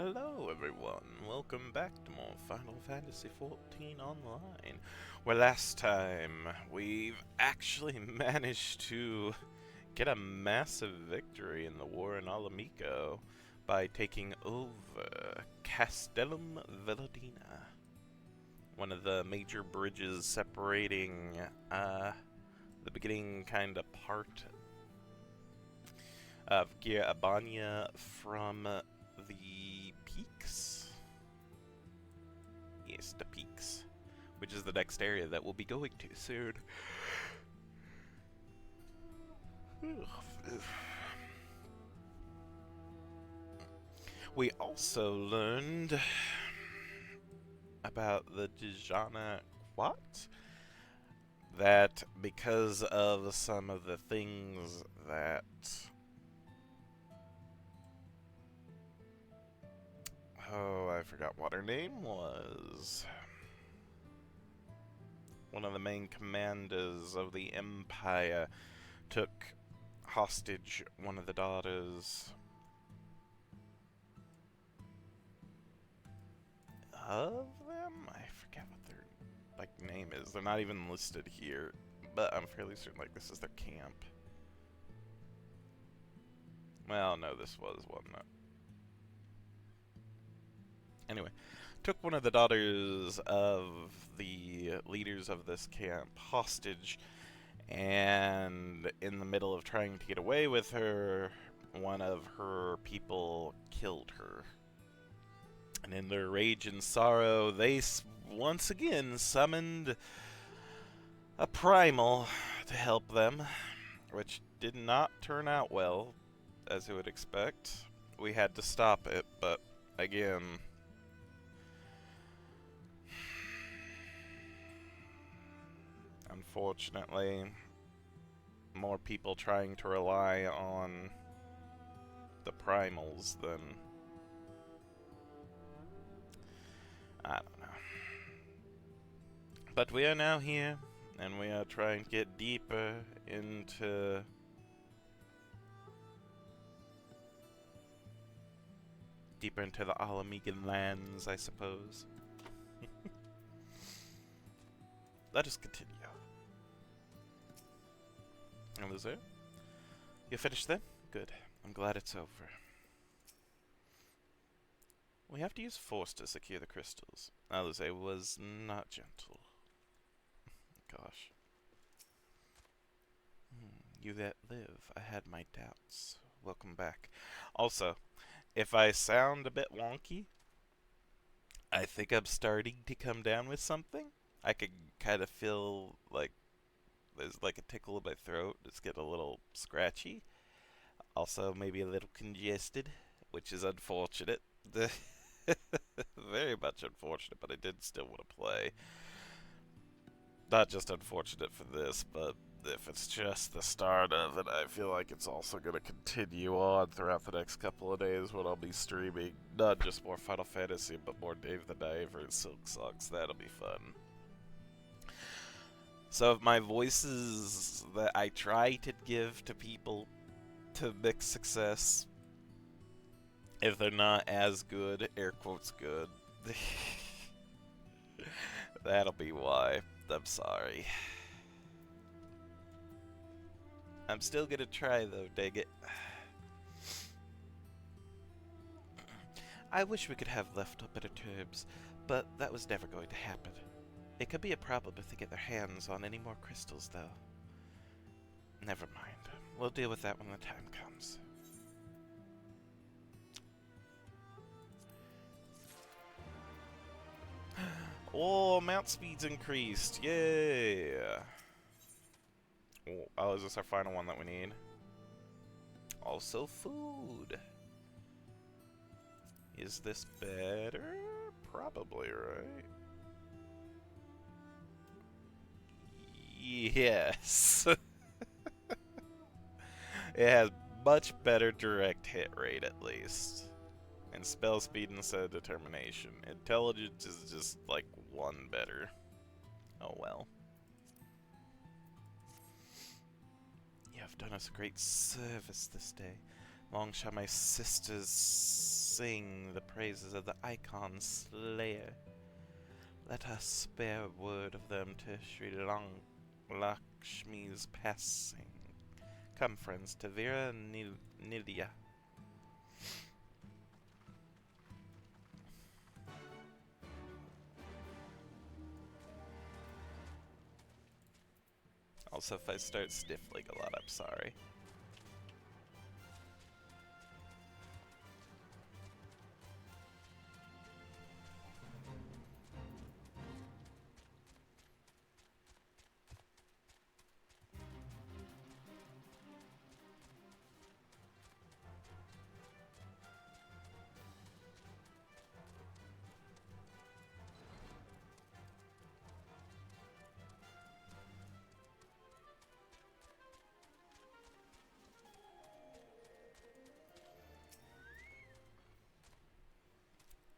Hello everyone, welcome back to more Final Fantasy XIV Online, where last time we've actually managed to get a massive victory in the war in Alamico by taking over Castellum Velodina, one of the major bridges separating the beginning kind of part of Gia Abania from the peaks. Yes, the peaks. Which is the next area that we'll be going to soon. We also learned about the Dijana Quat. That because of some of the things that I forgot what her name was. One of the main commanders of the Empire took hostage one of the daughters of them? I forget what their name is. They're not even listed here, but I'm fairly certain this is their camp. Well, no, this was one. No. Anyway, took one of the daughters of the leaders of this camp hostage, and in the middle of trying to get away with her, one of her people killed her. And in their rage and sorrow, they once again summoned a primal to help them, which did not turn out well, as you would expect. We had to stop it, but again, unfortunately, more people trying to rely on the primals than... I don't know. But we are now here, and we are trying to get deeper into... the Alamigan lands, I suppose. Let us continue. Alizair? You finished then? Good. I'm glad it's over. We have to use force to secure the crystals. Alizair was not gentle. Gosh. You that live. I had my doubts. Welcome back. Also, if I sound a bit wonky, I think I'm starting to come down with something. I could kind of feel like there's a tickle in my throat. It's getting a little scratchy. Also, maybe a little congested, which is unfortunate. Very much unfortunate, but I did still want to play. Not just unfortunate for this, but if it's just the start of it, I feel like it's also going to continue on throughout the next couple of days when I'll be streaming not just more Final Fantasy, but more Dave the Diver and Silk Socks. That'll be fun. So if my voices that I try to give to people to mixed success, if they're not as good, air quotes good, that'll be why. I'm sorry. I'm still gonna try though, dang it. I wish we could have left on better terms, but that was never going to happen. It could be a problem if they get their hands on any more crystals, though. Never mind. We'll deal with that when the time comes. Oh, mount speed's increased. Yay! Oh, is this our final one that we need? Also food. Is this better? Probably, right? Yes. It has much better direct hit rate, at least. And spell speed instead of determination. Intelligence is just one better. Oh well. You have done us a great service this day. Long shall my sisters sing the praises of the Icon Slayer. Let us spare word of them to Sri Lakshmi's passing. Come, friends, to Vera Nidya. Also, if I start sniffling a lot, I'm sorry.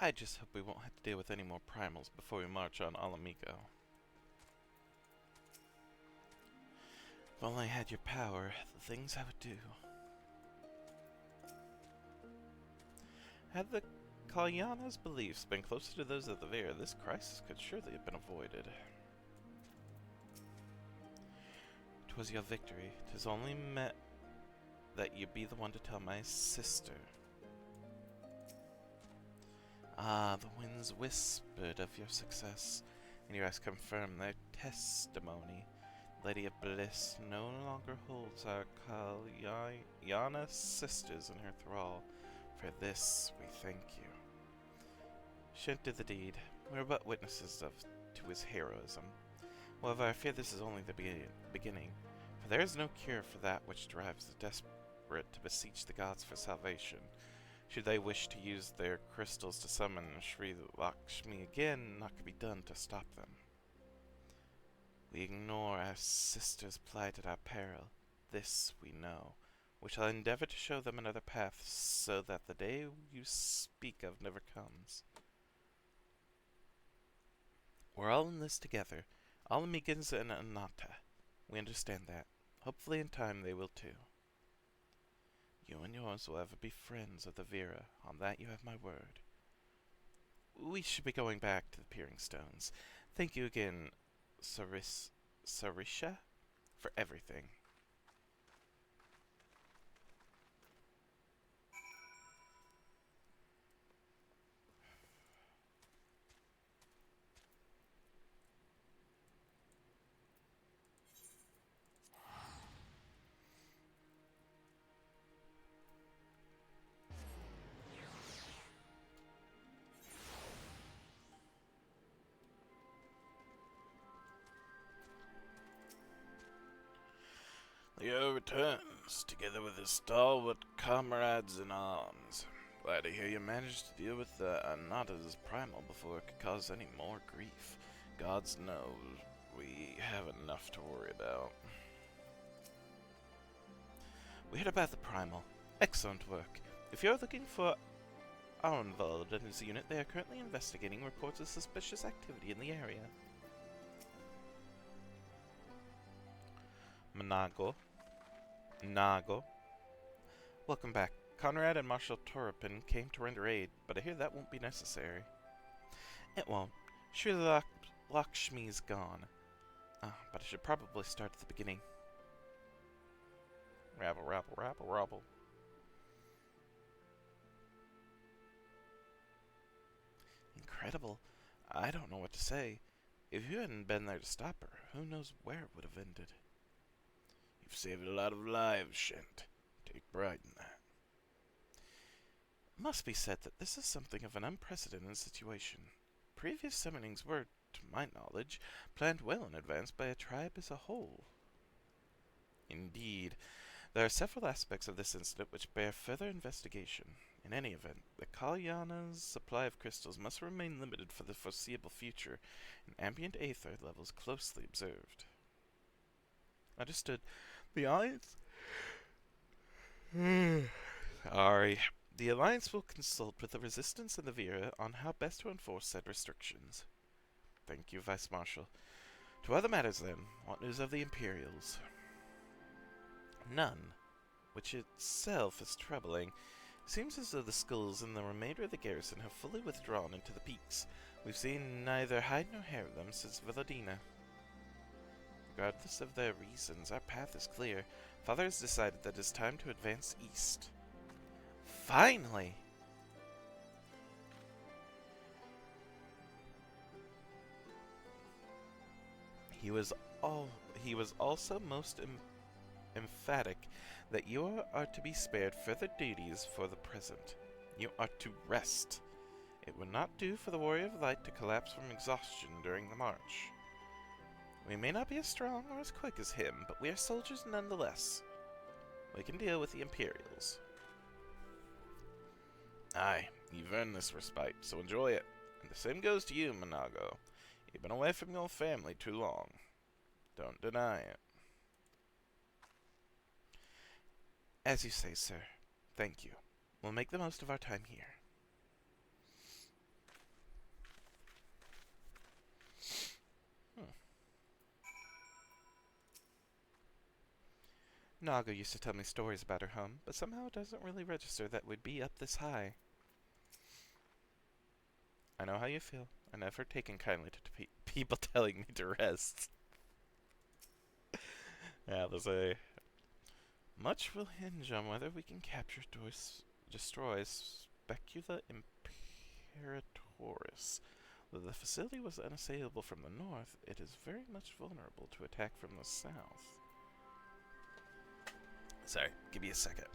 I just hope we won't have to deal with any more primals before we march on Alamigo. If only I had your power, the things I would do. Had the Kalyana's beliefs been closer to those of the Vera, this crisis could surely have been avoided. 'Twas your victory. 'Tis only meant that you be the one to tell my sister. Ah, the winds whispered of your success, and your eyes confirmed their testimony. Lady of Bliss no longer holds our Kalyana sisters in her thrall. For this we thank you. Shan't did the deed. We are but witnesses to his heroism. However, I fear this is only the beginning, for there is no cure for that which drives the desperate to beseech the gods for salvation. Should they wish to use their crystals to summon Sri Lakshmi again, naught could be done to stop them. We ignore our sisters' plight at our peril. This we know. We shall endeavor to show them another path, so that the day you speak of never comes. We're all in this together, all Amigans and Ananta. We understand that. Hopefully in time they will too. You and yours will ever be friends of the Vera. On that you have my word. We should be going back to the Peering Stones. Thank you again, Sarisha, for everything. Leo returns, together with his stalwart comrades in arms. Glad to hear you managed to deal with the Anata's primal before it could cause any more grief. Gods knows we have enough to worry about. We heard about the primal. Excellent work. If you're looking for Arnvald and his unit, they are currently investigating reports of suspicious activity in the area. Nago. Welcome back. Conrad and Marshal Torpin came to render aid, but I hear that won't be necessary. It won't. Sri Lakshmi's gone. But I should probably start at the beginning. Rabble. Incredible. I don't know what to say. If you hadn't been there to stop her, who knows where it would have ended. You've saved a lot of lives, Shent. Take pride in that. It must be said that this is something of an unprecedented situation. Previous summonings were, to my knowledge, planned well in advance by a tribe as a whole. Indeed, there are several aspects of this incident which bear further investigation. In any event, the Kalyana's supply of crystals must remain limited for the foreseeable future, and ambient aether levels closely observed. Understood. The Alliance... Sorry. The Alliance will consult with the Resistance and the Vera on how best to enforce said restrictions. Thank you, Vice Marshal. To other matters, then. What news of the Imperials? None. Which itself is troubling. Seems as though the skulls and the remainder of the garrison have fully withdrawn into the peaks. We've seen neither hide nor hair of them since Villadina. Regardless of their reasons, our path is clear. Father has decided that it's time to advance east. Finally! He was also most emphatic that you are to be spared further duties for the present. You are to rest. It would not do for the Warrior of Light to collapse from exhaustion during the march. We may not be as strong or as quick as him, but we are soldiers nonetheless. We can deal with the Imperials. Aye, you've earned this respite, so enjoy it. And the same goes to you, Monago. You've been away from your family too long. Don't deny it. As you say, sir. Thank you. We'll make the most of our time here. Naga used to tell me stories about her home, but somehow it doesn't really register that we'd be up this high. I know how you feel. I never taken kindly to people telling me to rest. Yeah, there's a... Much will hinge on whether we can capture destroy Specula Imperatoris. Though the facility was unassailable from the north, it is very much vulnerable to attack from the south. Sorry, give me a second.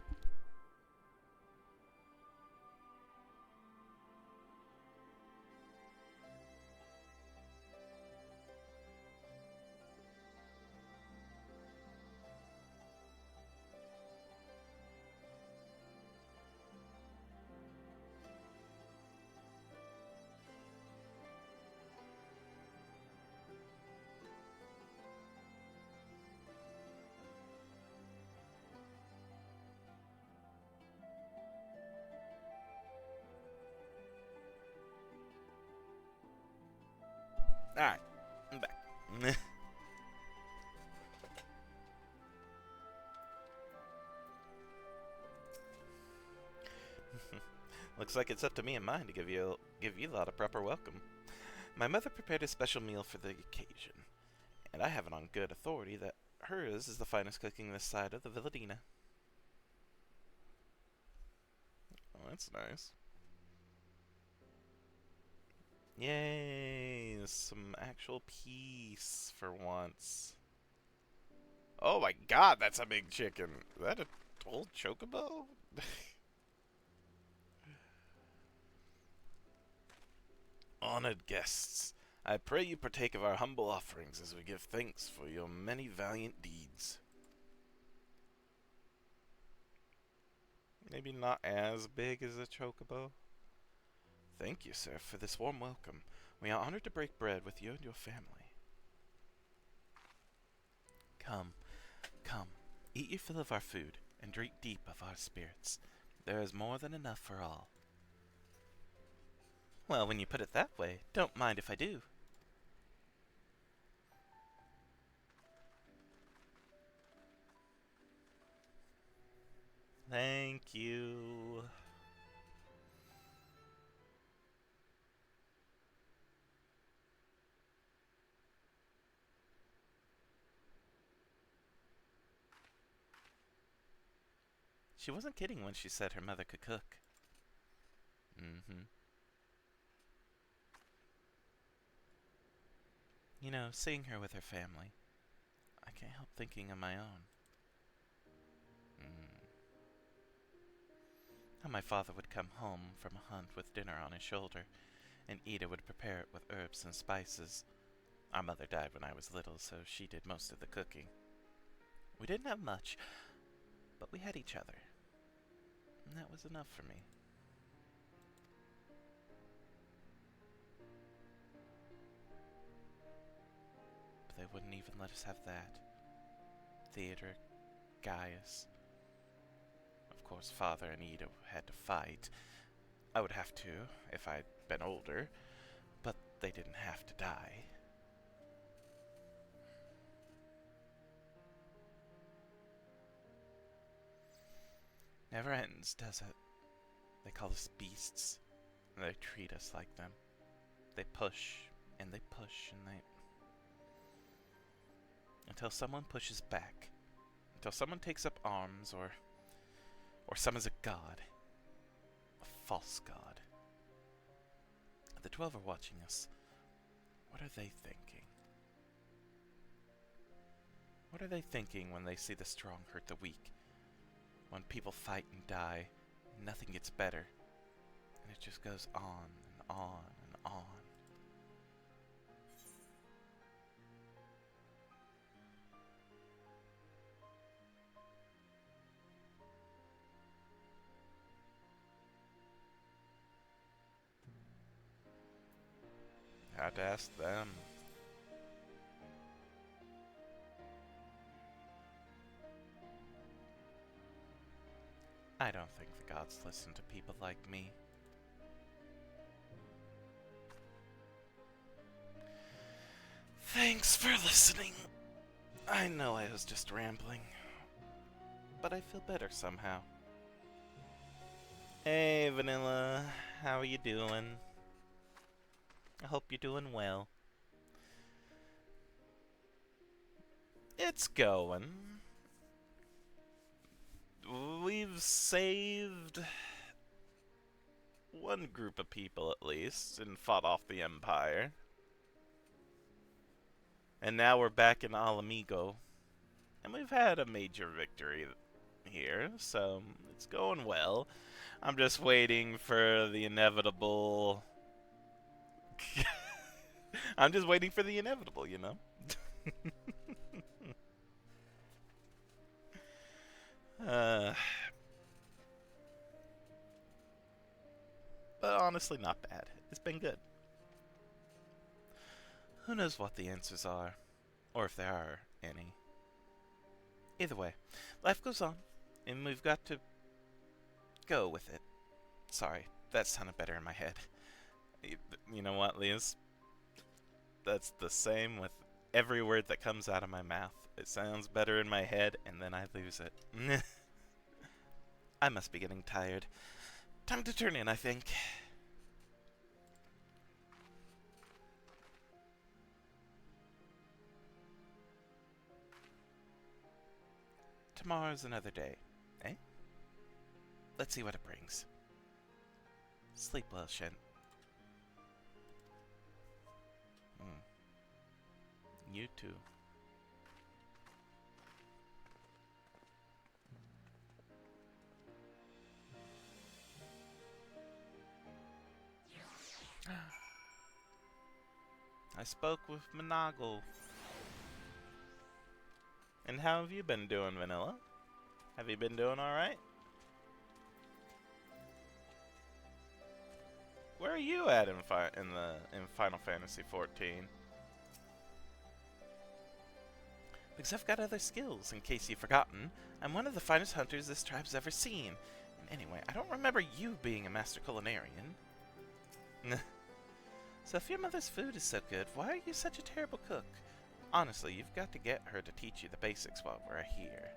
Alright, I'm back. Looks like it's up to me and mine to give you lot a proper welcome. My mother prepared a special meal for the occasion, and I have it on good authority that hers is the finest cooking this side of the Villadina. Oh, that's nice. Yay, some actual peace for once. Oh my god, that's a big chicken. Is that an old chocobo? Honored guests, I pray you partake of our humble offerings as we give thanks for your many valiant deeds. Maybe not as big as a chocobo. Thank you, sir, for this warm welcome. We are honored to break bread with you and your family. Come, come, eat your fill of our food, and drink deep of our spirits. There is more than enough for all. Well, when you put it that way, don't mind if I do. Thank you. She wasn't kidding when she said her mother could cook. You know, seeing her with her family, I can't help thinking of my own. How my father would come home from a hunt with dinner on his shoulder, and Ida would prepare it with herbs and spices. Our mother died when I was little, so she did most of the cooking. We didn't have much, but we had each other, and that was enough for me. But they wouldn't even let us have that. Theodoric, Gaius. Of course, Father and Ida had to fight. I would have to, if I'd been older, but they didn't have to die. Never ends, does it? They call us beasts, and they treat us like them. They push, and they push, and they... Until someone pushes back. Until someone takes up arms, or summons a god. A false god. The 12 are watching us. What are they thinking? What are they thinking when they see the strong hurt the weak? When people fight and die, nothing gets better. And it just goes on and on and on. Had to ask them. I don't think the gods listen to people like me. Thanks for listening. I know I was just rambling, but I feel better somehow. Hey, Vanilla. How are you doing? I hope you're doing well. It's going. We've saved one group of people at least and fought off the Empire. And now we're back in Alamigo. And we've had a major victory here, so it's going well. I'm just waiting for the inevitable... I'm just waiting for the inevitable, you know? But honestly, not bad. It's been good. Who knows what the answers are, or if there are any. Either way, life goes on, and we've got to go with it. Sorry, that sounded better in my head. You know what, Liz? That's the same with every word that comes out of my mouth. It sounds better in my head, and then I lose it. I must be getting tired. Time to turn in, I think. Tomorrow's another day, eh? Let's see what it brings. Sleep well, Shen. You too. I spoke with Monagle. And how have you been doing, Vanilla? Have you been doing alright? Where are you at in Final Fantasy XIV? Because I've got other skills, in case you've forgotten. I'm one of the finest hunters this tribe's ever seen. And anyway, I don't remember you being a master culinarian. So if your mother's food is so good, why are you such a terrible cook? Honestly, you've got to get her to teach you the basics while we're here.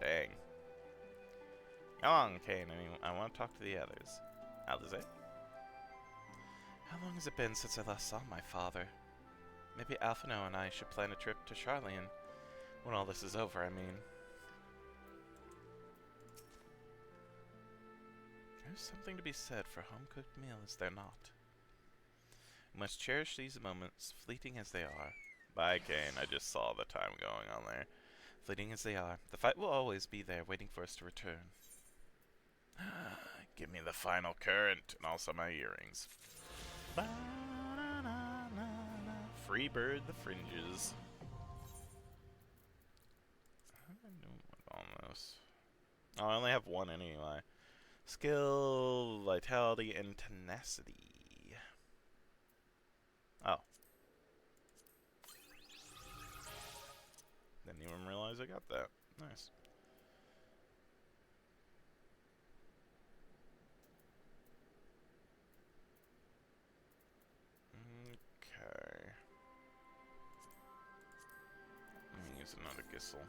Dang. Come on, Kane. I want to talk to the others. Alize? How long has it been since I last saw my father? Maybe Alphino and I should plan a trip to Charlian. When all this is over, I mean. There's something to be said for a home-cooked meal, is there not? We must cherish these moments, fleeting as they are. Bye, Kane. I just saw the time going on there. Fleeting as they are, the fight will always be there, waiting for us to return. Give me the final current, and also my earrings. Free bird the fringes. How am I doing on this? Oh, I only have one anyway. Skill, vitality, and tenacity. Oh. Didn't even realize I got that. Nice. Okay. Let me use another Gissel.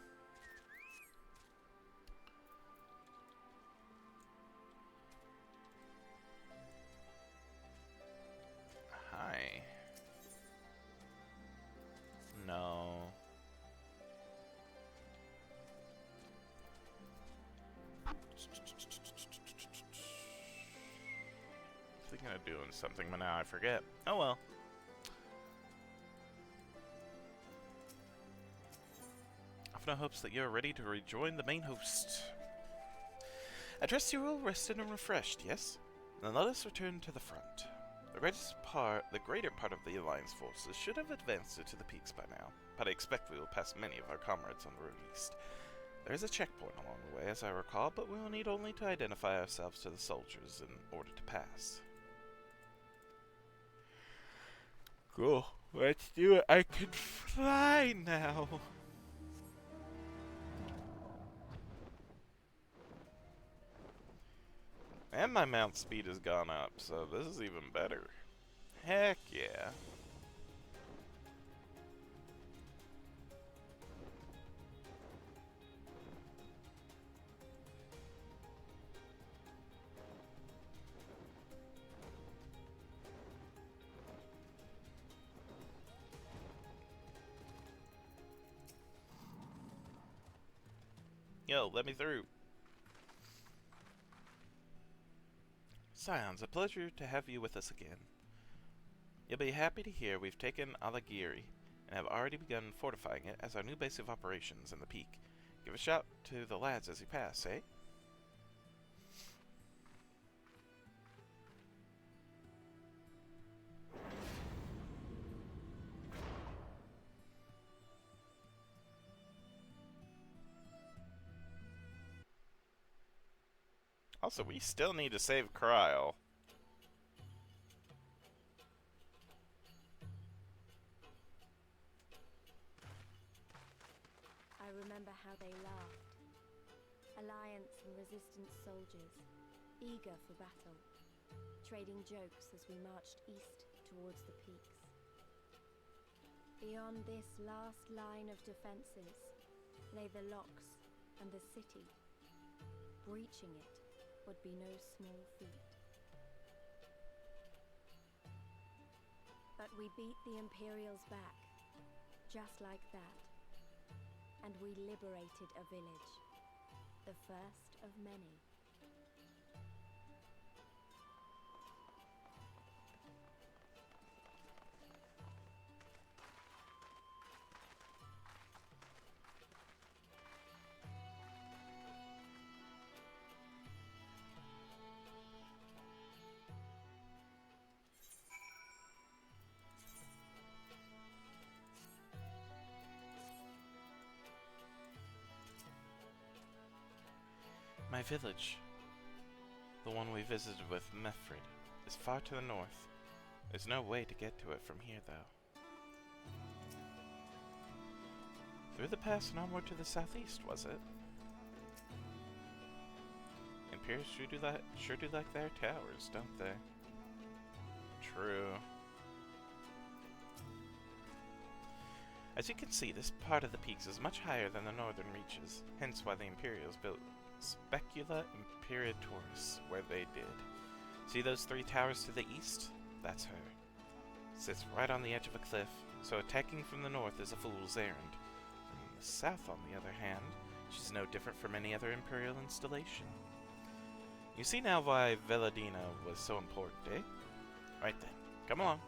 thinking of doing something, but now I forget. Oh well. I've no hopes that you're ready to rejoin the main host. I trust you're all rested and refreshed, yes? Then let us return to the front. The greater part of the Alliance forces should have advanced into the peaks by now, but I expect we will pass many of our comrades on the road east. There is a checkpoint along the way, as I recall, but we will need only to identify ourselves to the soldiers in order to pass. Cool. Let's do it. I can fly now. And my mount speed has gone up, so this is even better. Heck yeah. Yo, let me through. Scions, a pleasure to have you with us again. You'll be happy to hear we've taken Alagiri and have already begun fortifying it as our new base of operations in the peak. Give a shout to the lads as you pass, eh? Also, we still need to save Kryl. I remember how they laughed. Alliance and Resistance soldiers, eager for battle, trading jokes as we marched east towards the peaks. Beyond this last line of defenses lay the locks and the city. Breaching it would be no small feat. But we beat the Imperials back, just like that. And we liberated a village, the first of many. My village, the one we visited with Mefred, is far to the north. There's no way to get to it from here, though. Through the pass and onward to the southeast, was it? Imperials sure do like their towers, don't they? True. As you can see, this part of the peaks is much higher than the northern reaches, hence why the Imperials built Specula Imperatoris where they did. See those three towers to the east? That's her. Sits right on the edge of a cliff, so attacking from the north is a fool's errand. From the south, on the other hand, she's no different from any other Imperial installation. You see now why Veladina was so important, eh? Right then, come along.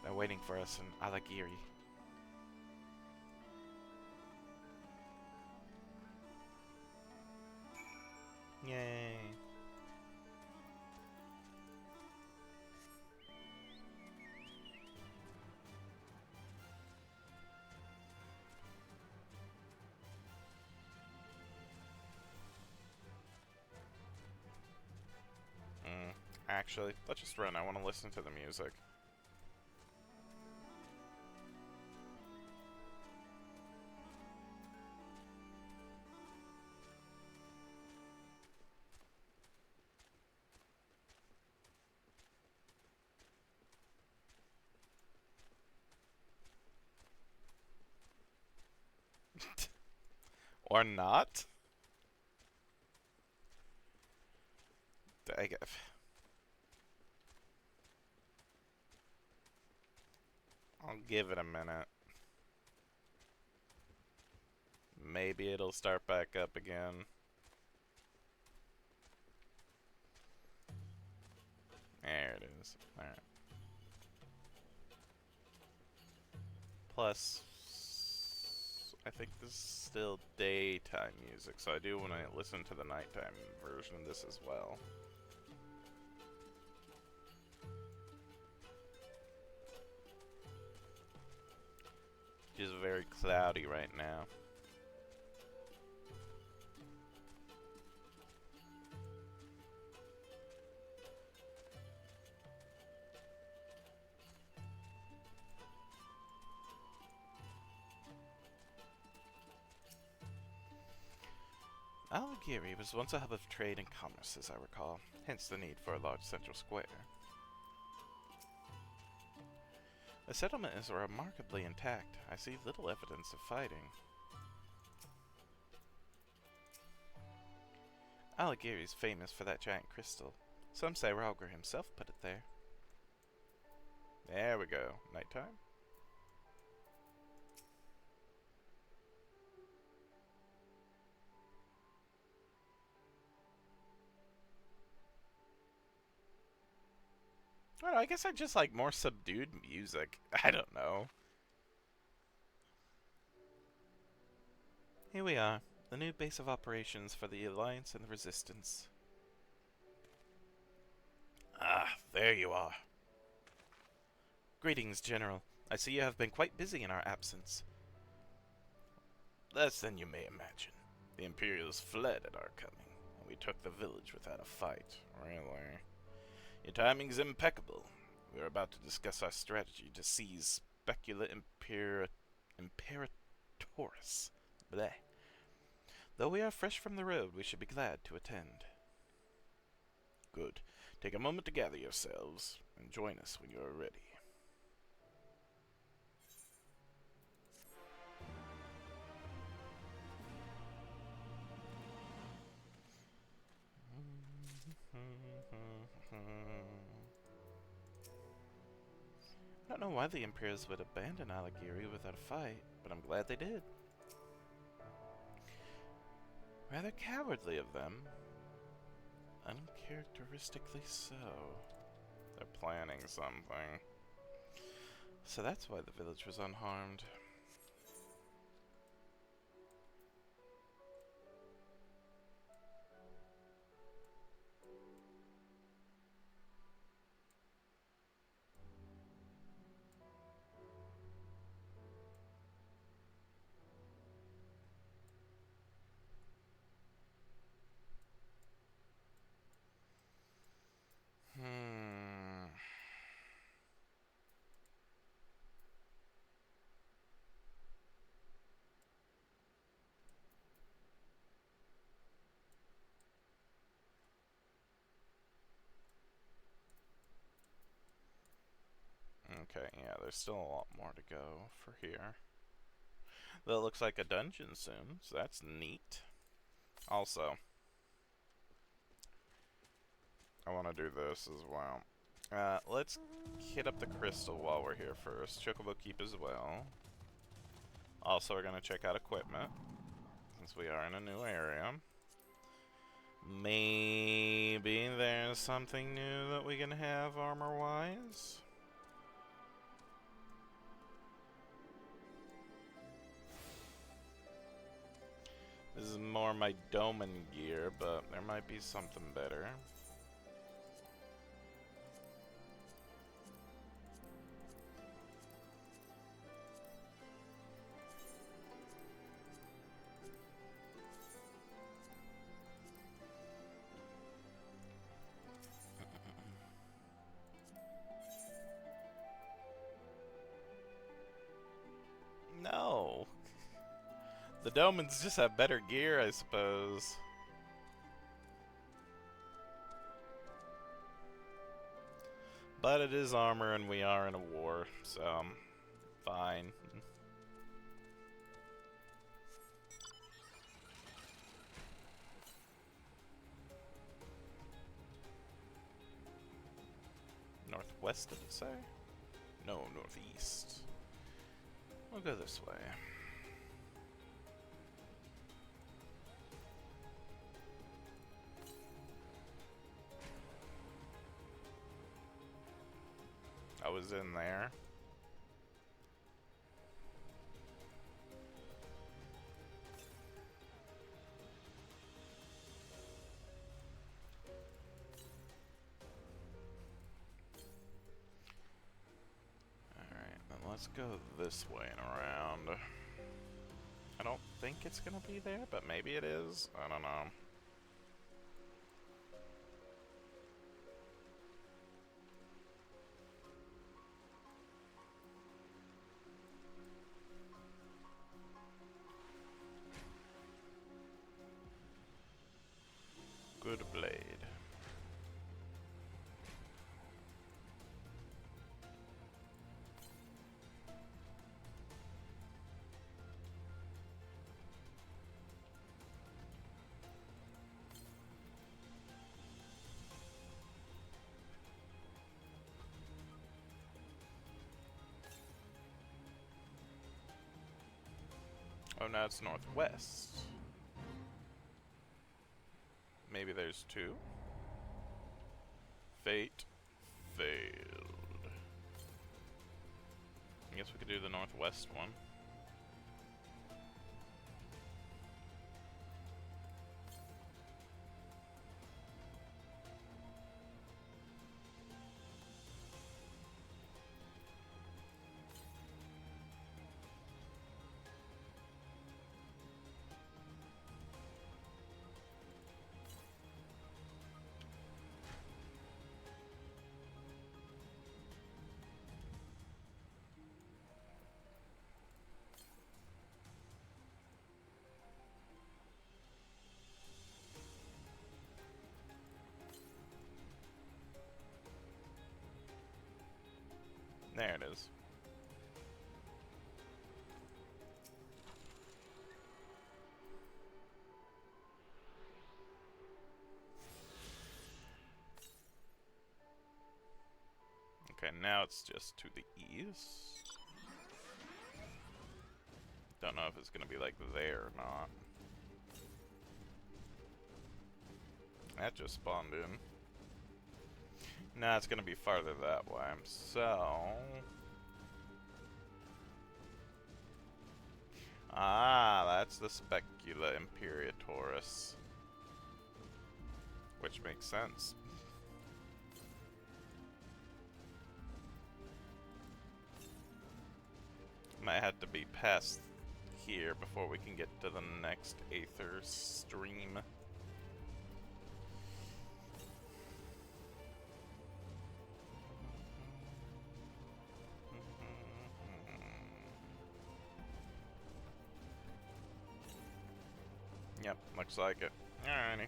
They're waiting for us in Alagiri. Yay. Actually, let's just run. I want to listen to the music. Or not? I'll give it a minute. Maybe it'll start back up again. There it is. Alright. Plus, I think this is still daytime music, so I do want to listen to the nighttime version of this as well. It is very cloudy right now. Alagiri was once a hub of trade and commerce, as I recall, hence the need for a large central square. The settlement is remarkably intact. I see little evidence of fighting. Alagiri is famous for that giant crystal. Some say Rauger himself put it there. There we go. Nighttime? Well, I guess I just like more subdued music. I don't know. Here we are, the new base of operations for the Alliance and the Resistance. Ah, there you are. Greetings, General. I see you have been quite busy in our absence. Less than you may imagine. The Imperials fled at our coming, and we took the village without a fight. Really? Your timing's impeccable. We are about to discuss our strategy to seize Specula Imperatoris. Bleh. Though we are fresh from the road, we should be glad to attend. Good. Take a moment to gather yourselves, and join us when you are ready. I don't know why the Imperials would abandon Alagiri without a fight, but I'm glad they did. Rather cowardly of them. Uncharacteristically so. They're planning something. So that's why the village was unharmed. Okay, yeah, there's still a lot more to go for here. Though it looks like a dungeon soon, so that's neat. Also, I want to do this as well. Let's hit up the crystal while we're here first. Chocobo Keep as well. Also, we're going to check out equipment, since we are in a new area. Maybe there's something new that we can have armor-wise. This is more my Doman gear, but there might be something better. No. The Domans just have better gear, I suppose. But it is armor and we are in a war, so fine. Northwest, did it say? No, northeast. We'll go this way. I was in there. Alright, then let's go this way and around. I don't think it's gonna be there, but maybe it is. I don't know. Good blade. Oh, now it's northwest. Maybe there's two? Fate failed. I guess we could do the northwest one. There it is. Okay, now it's just to the east. Don't know if it's gonna be like there or not. That just spawned in. Nah, it's gonna be farther that way. So... Ah, that's the Specula Imperatorus. Which makes sense. Might have to be past here before we can get to the next Aether stream. Yep, looks like it. Alrighty.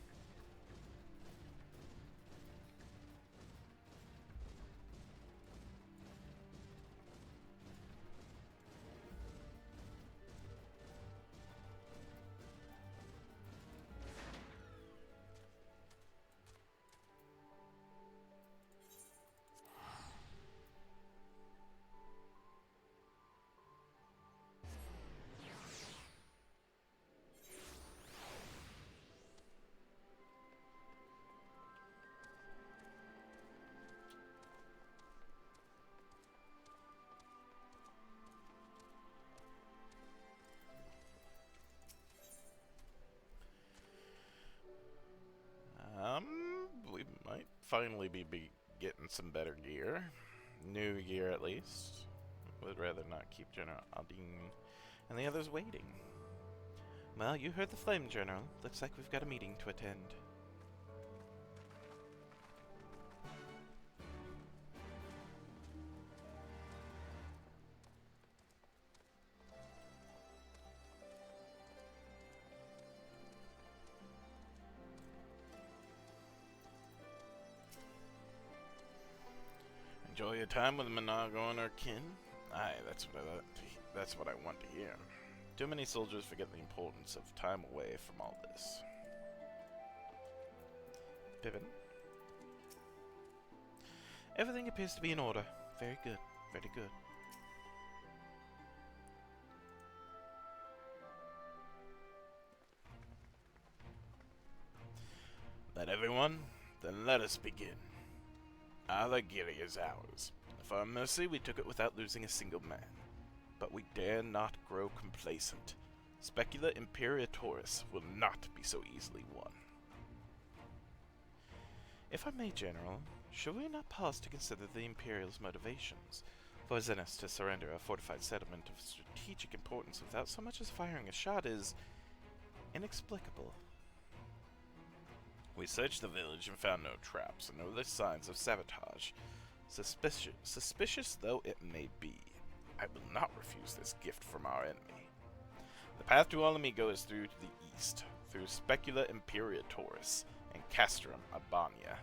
We might finally be getting some better gear. New gear, at least. Would rather not keep General Aldine and the others waiting. Well, you heard the flame, General. Looks like we've got a meeting to attend. Enjoy your time with Monago and her kin? Aye, that's what I want to hear. Too many soldiers forget the importance of time away from all this. Pippin? Everything appears to be in order. Very good, very good. That everyone? Then let us begin. Alagiri is ours. For our mercy, we took it without losing a single man. But we dare not grow complacent. Specula Imperatorus will not be so easily won. If I may, General, should we not pause to consider the Imperial's motivations? For Zenith to surrender a fortified settlement of strategic importance without so much as firing a shot is inexplicable. We searched the village and found no traps and no other signs of sabotage. Suspicious though it may be, I will not refuse this gift from our enemy. The path to Alamigo is through to the east, through Specula Imperatorus and Castrum Abania.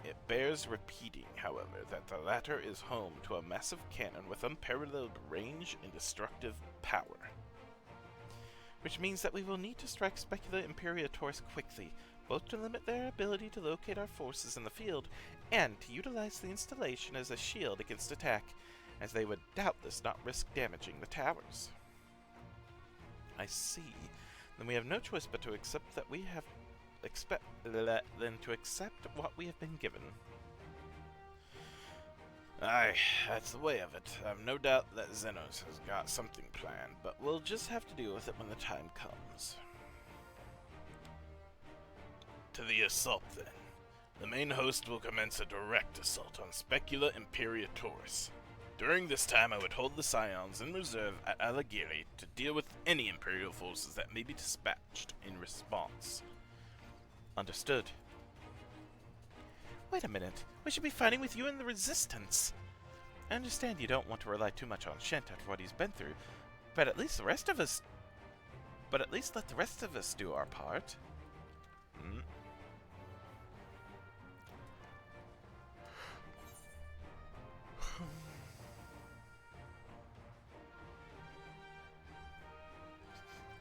It bears repeating, however, that the latter is home to a massive cannon with unparalleled range and destructive power. Which means that we will need to strike Specula Imperatorus quickly, both to limit their ability to locate our forces in the field, and to utilize the installation as a shield against attack, as they would doubtless not risk damaging the towers. I see. Then we have no choice but to accept that we have accept what we have been given. Aye, that's the way of it. I've no doubt that Xenos has got something planned, but we'll just have to deal with it when the time comes. To the assault, then. The main host will commence a direct assault on Specula Imperatorus. During this time, I would hold the Scions in reserve at Alagiri to deal with any Imperial forces that may be dispatched in response. Understood. Wait a minute. We should be fighting with you and the Resistance. I understand you don't want to rely too much on Shent after what he's been through, but at least let the rest of us do our part.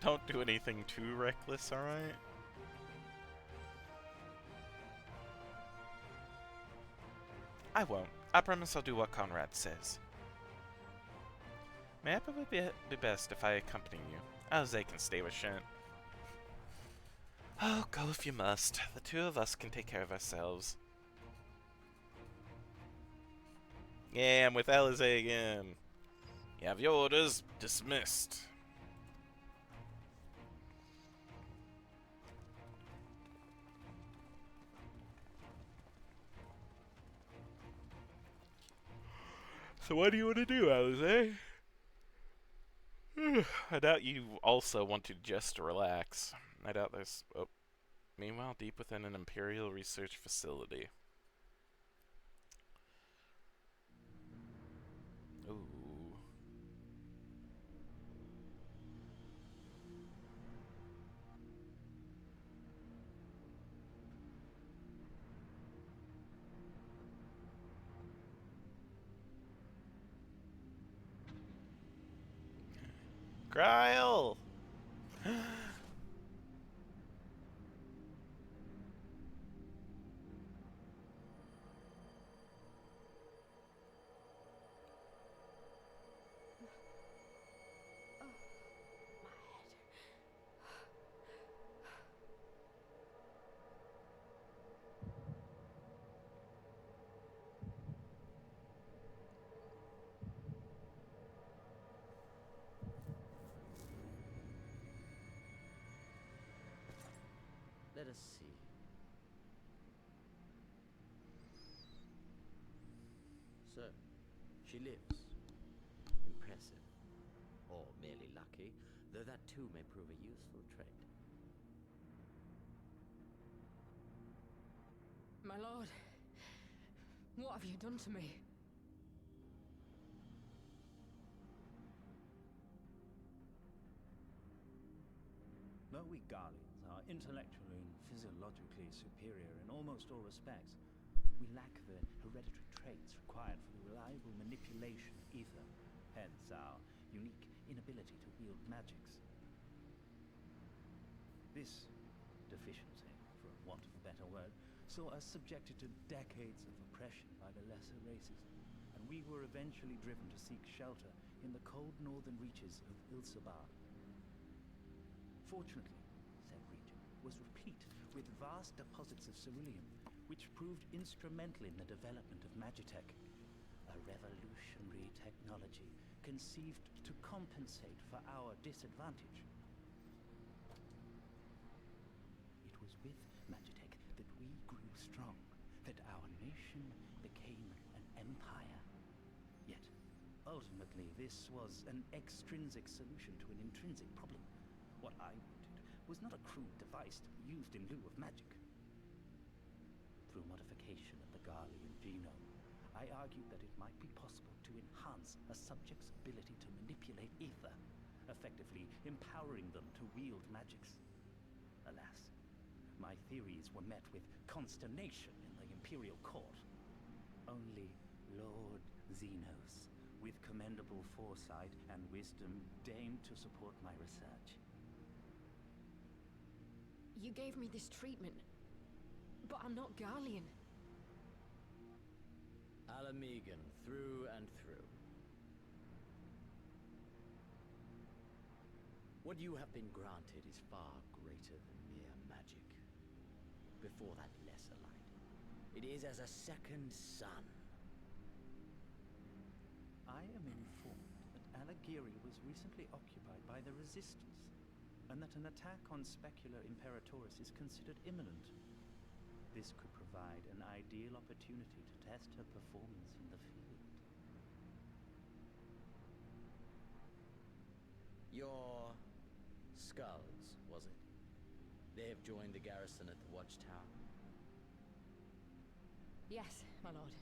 Don't do anything too reckless, alright? I won't. I promise I'll do what Conrad says. May it probably be best if I accompany you. Alize can stay with Shant. Oh, go if you must. The two of us can take care of ourselves. Yeah, I'm with Alize again. You have your orders. Dismissed. So what do you want to do, Alize? I doubt you also want to just relax. I doubt there's... Oh. Meanwhile, deep within an Imperial research facility. Ooh. Gryle! Let us see. So, she lives. Impressive. Or merely lucky, though that too may prove a useful trait. My lord, what have you done to me? Though we Guardians are intellectually and physiologically superior in almost all respects, we lack the hereditary traits required for the reliable manipulation of ether, hence our unique inability to wield magics. This deficiency, for want of a better word, saw us subjected to decades of oppression by the lesser races, and we were eventually driven to seek shelter in the cold northern reaches of Ilsabar. Fortunately, said region was replete with vast deposits of ceruleum, which proved instrumental in the development of Magitech, a revolutionary technology conceived to compensate for our disadvantage. It was with Magitech that we grew strong, that our nation became an empire. Yet, ultimately, this was an extrinsic solution to an intrinsic problem. What I wanted was not a crude device to be used in lieu of magic. Through modification of the Garlean genome, I argued that it might be possible to enhance a subject's ability to manipulate ether, effectively empowering them to wield magics. Alas, my theories were met with consternation in the Imperial Court. Only Lord Xenos, with commendable foresight and wisdom, deigned to support my research. You gave me this treatment, but I'm not Garlean. Alamegan, through and through. What you have been granted is far greater than mere magic. Before that lesser light, it is as a second sun. I am informed that Alighieri was recently occupied by the Resistance, and that an attack on Specular Imperatoris is considered imminent. This could provide an ideal opportunity to test her performance in the field. Your skulls, was it? They have joined the garrison at the Watchtower? Yes, my lord.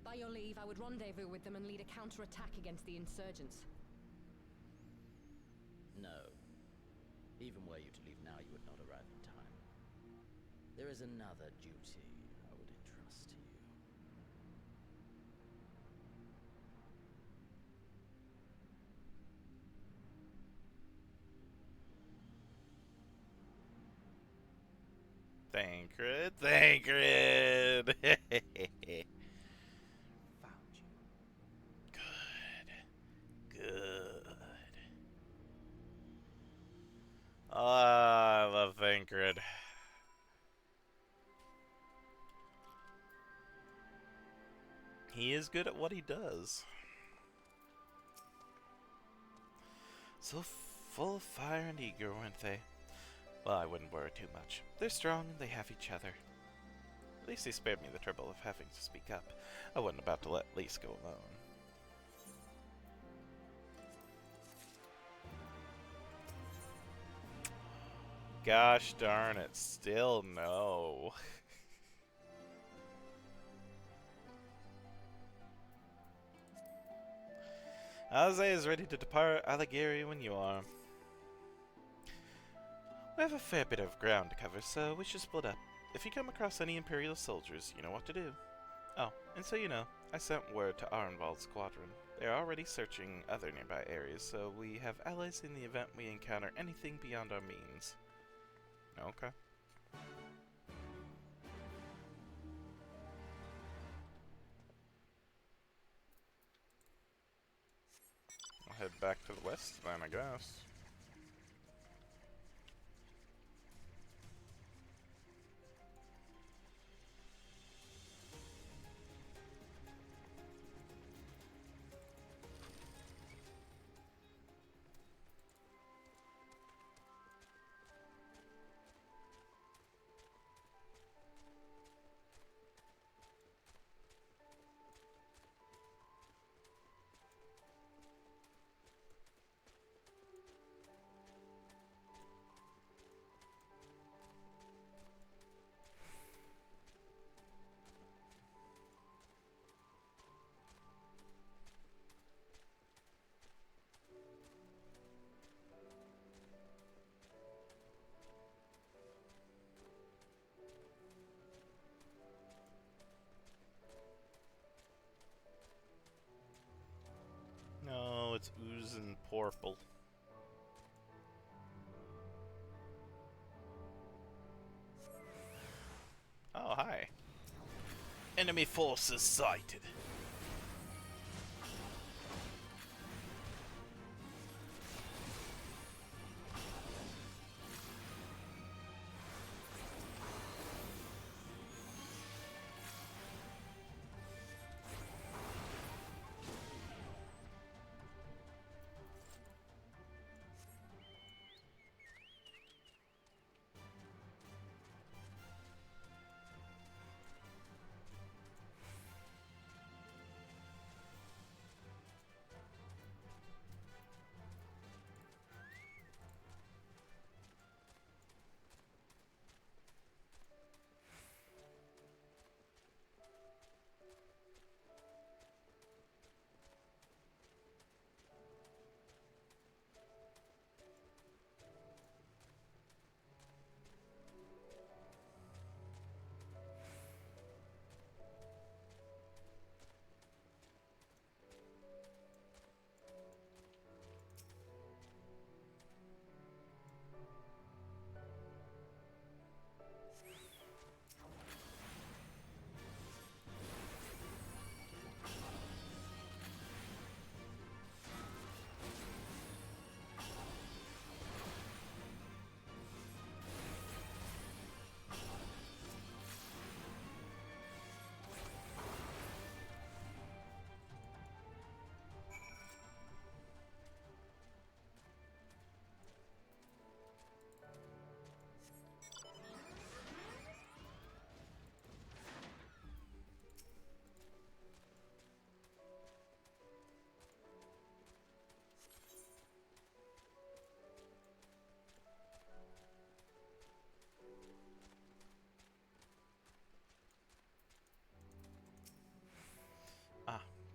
By your leave, I would rendezvous with them and lead a counterattack against the insurgents. No. Even were you to leave now, you would not arrive in time. There is another duty I would entrust to you. Thancred, Thancred! Found you. Good. Good. Ah, I love Thancred. He is good at what he does. So full of fire and eager, weren't they? Well, I wouldn't worry too much. They're strong and they have each other. At least they spared me the trouble of having to speak up. I wasn't about to let Lise go alone. Gosh darn it, still no. Jose is ready to depart Alighieri when you are. We have a fair bit of ground to cover, so we should split up. If you come across any Imperial soldiers, you know what to do. Oh, and so you know, I sent word to Arenvald's squadron. They are already searching other nearby areas, so we have allies in the event we encounter anything beyond our means. Okay. I'll head back to the west then, I guess. No, it's oozing purple. Oh, hi. Enemy forces sighted.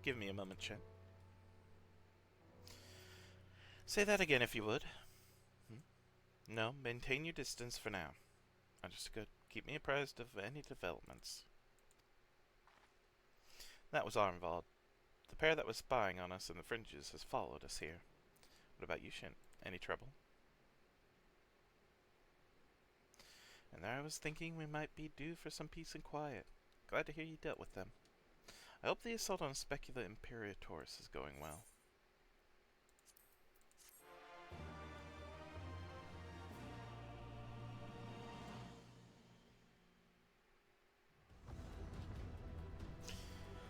Give me a moment, Shen. Say that again if you would. No, maintain your distance for now. Understood. Keep me apprised of any developments. That was Armvald. The pair that was spying on us in the fringes has followed us here. What about you, Shin? Any trouble? And there I was thinking we might be due for some peace and quiet. Glad to hear you dealt with them. I hope the assault on Specula Imperatorus is going well.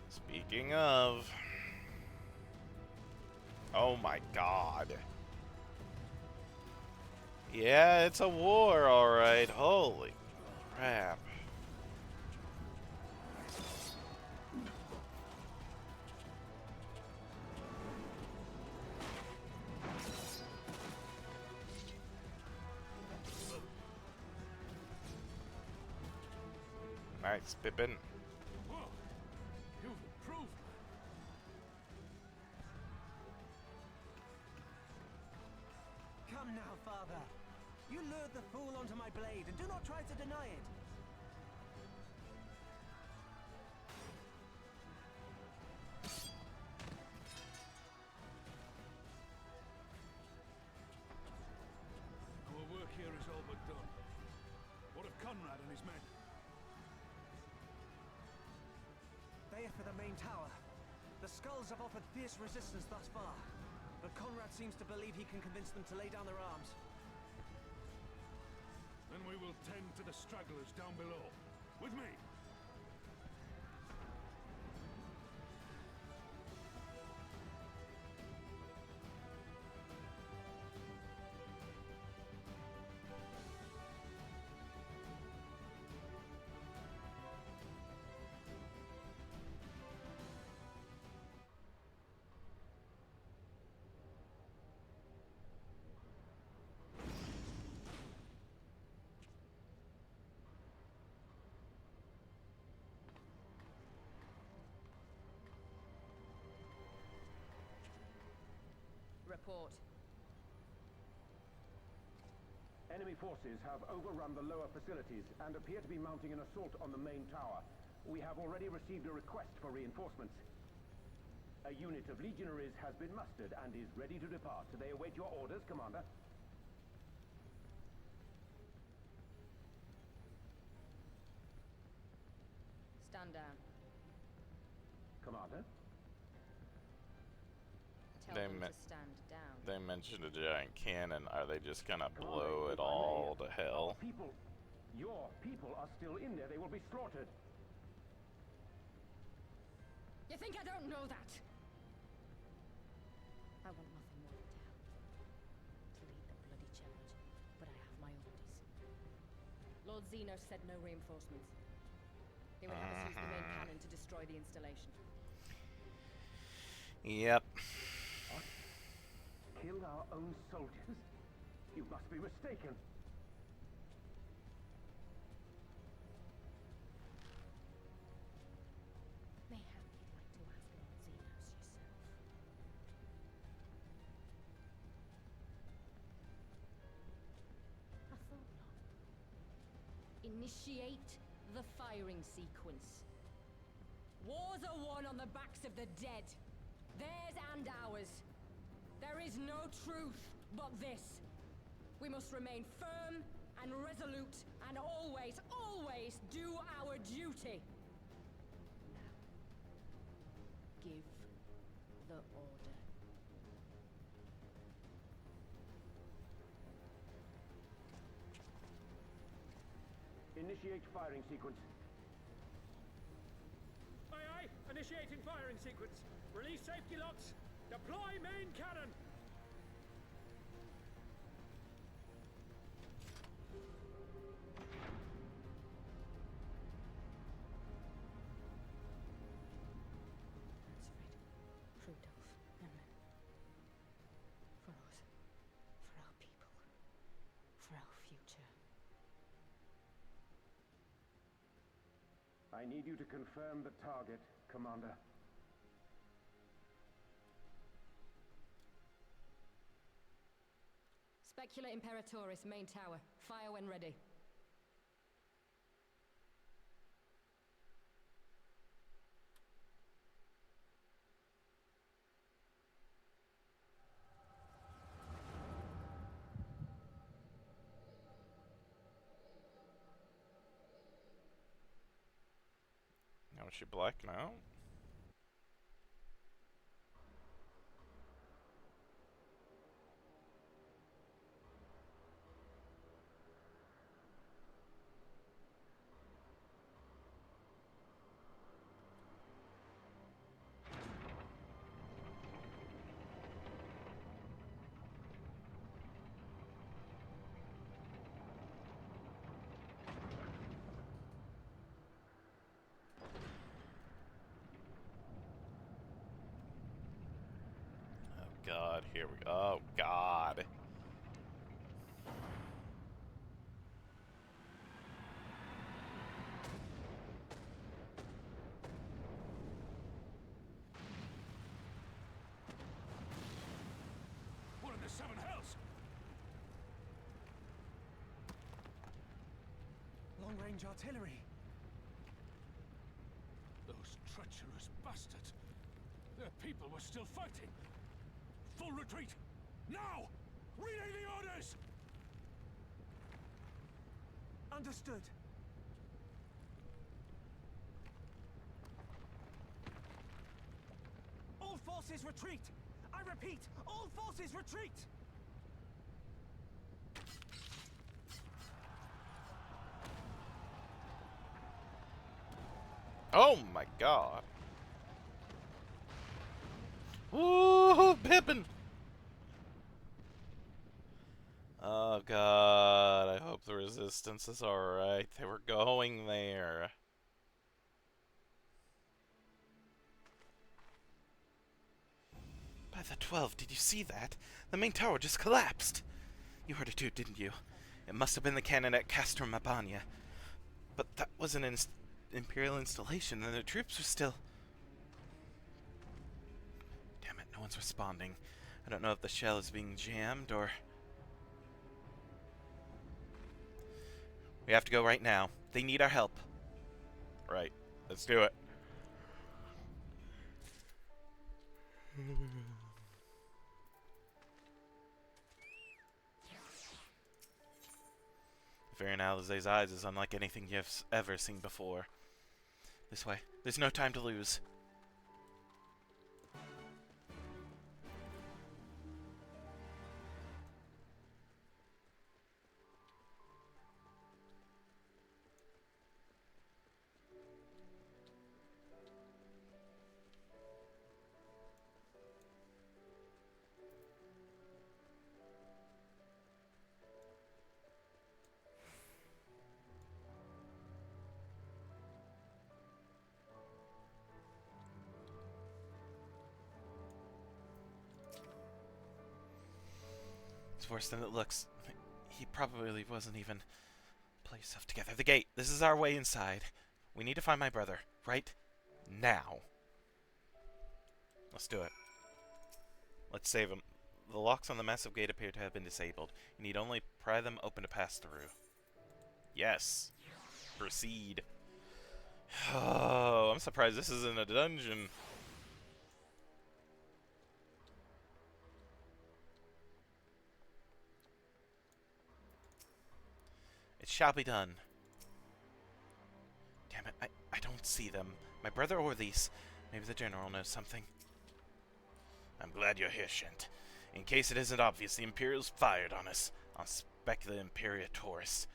Speaking of... Oh my god. Yeah, it's a war, alright. Holy crap. Nice, Pippin. Whoa! You've improved. Come now, father. You lured the fool onto my blade, and do not try to deny it. Our work here is all but done. What of Conrad and his men? They are for the main tower. The skulls have offered fierce resistance thus far, but Conrad seems to believe he can convince them to lay down their arms. Then we will tend to the stragglers down below. With me! Report. Enemy forces have overrun the lower facilities and appear to be mounting an assault on the main tower. We have already received a request for reinforcements. A unit of legionaries has been mustered and is ready to depart. They await your orders, Commander. Stand down. Commander? Tell They them me- to stand down. They mentioned a giant cannon. Are they just gonna blow Commander, it if I may, all to hell? Your people are still in there. They will be slaughtered. You think I don't know that? I want nothing more than to lead the bloody charge, but I have my orders. Lord Xenos said no reinforcements. He would have us use the main cannon to destroy the installation. Yep. Kill our own soldiers? You must be mistaken. Mayhap you'd like to ask Lord Xenos yourself. I thought not. Initiate the firing sequence. Wars are won on the backs of the dead. Theirs and ours. There is no truth but this. We must remain firm and resolute and always, always do our duty. Now, give the order. Initiate firing sequence. Aye, aye! Initiating firing sequence. Release safety locks. Deploy main cannon. Answer it, Rudolph, Emmet. For us, for our people, for our future. I need you to confirm the target, Commander. Specula Imperatoris, main tower. Fire when ready. Now is she black now? God, here we go. Oh, God. What in the seven hells? Long-range artillery. Those treacherous bastards. Their people were still fighting. Full retreat! Now! Relay the orders! Understood. All forces retreat! I repeat, all forces retreat! Oh my God. Ooh, Pippin! Oh God, I hope the resistance is alright. They were going there. By the 12, did you see that? The main tower just collapsed. You heard it too, didn't you? It must have been the cannon at Castro Mabania. But that was an Imperial installation, and the troops were still... Damn it, no one's responding. I don't know if the shell is being jammed, or... We have to go right now. They need our help. Right, let's do it. The fear in Alize's eyes is unlike anything you've ever seen before. This way. There's no time to lose. It's worse than it looks. He probably wasn't even... Pull yourself together. The gate! This is our way inside. We need to find my brother. Right now. Let's do it. Let's save him. The locks on the massive gate appear to have been disabled. You need only pry them open to pass through. Yes. Proceed. Oh, I'm surprised this isn't a dungeon. It shall be done. Damn it, I don't see them. My brother or these. Maybe the general knows something. I'm glad you're here, Shent. In case it isn't obvious, the Imperials fired on us. On Specula Imperatoris.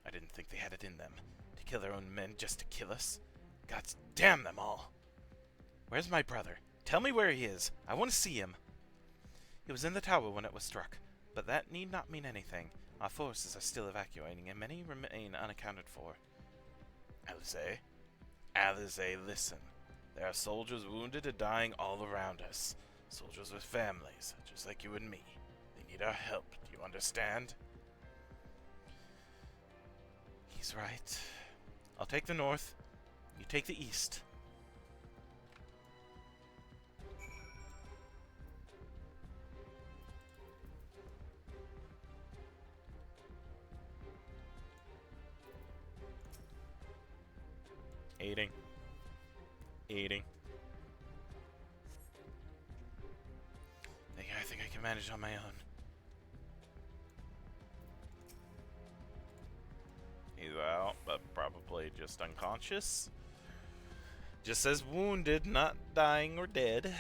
I didn't think they had it in them. To kill their own men just to kill us. Gods damn them all. Where's my brother? Tell me where he is. I want to see him. He was in the tower when it was struck. But that need not mean anything. Our forces are still evacuating, and many remain unaccounted for. Alize? Alize, listen. There are soldiers wounded and dying all around us. Soldiers with families, just like you and me. They need our help, do you understand? He's right. I'll take the north. You take the east. Eating. Eating. I think I can manage on my own. He's out, but probably just unconscious. Just says wounded, not dying or dead.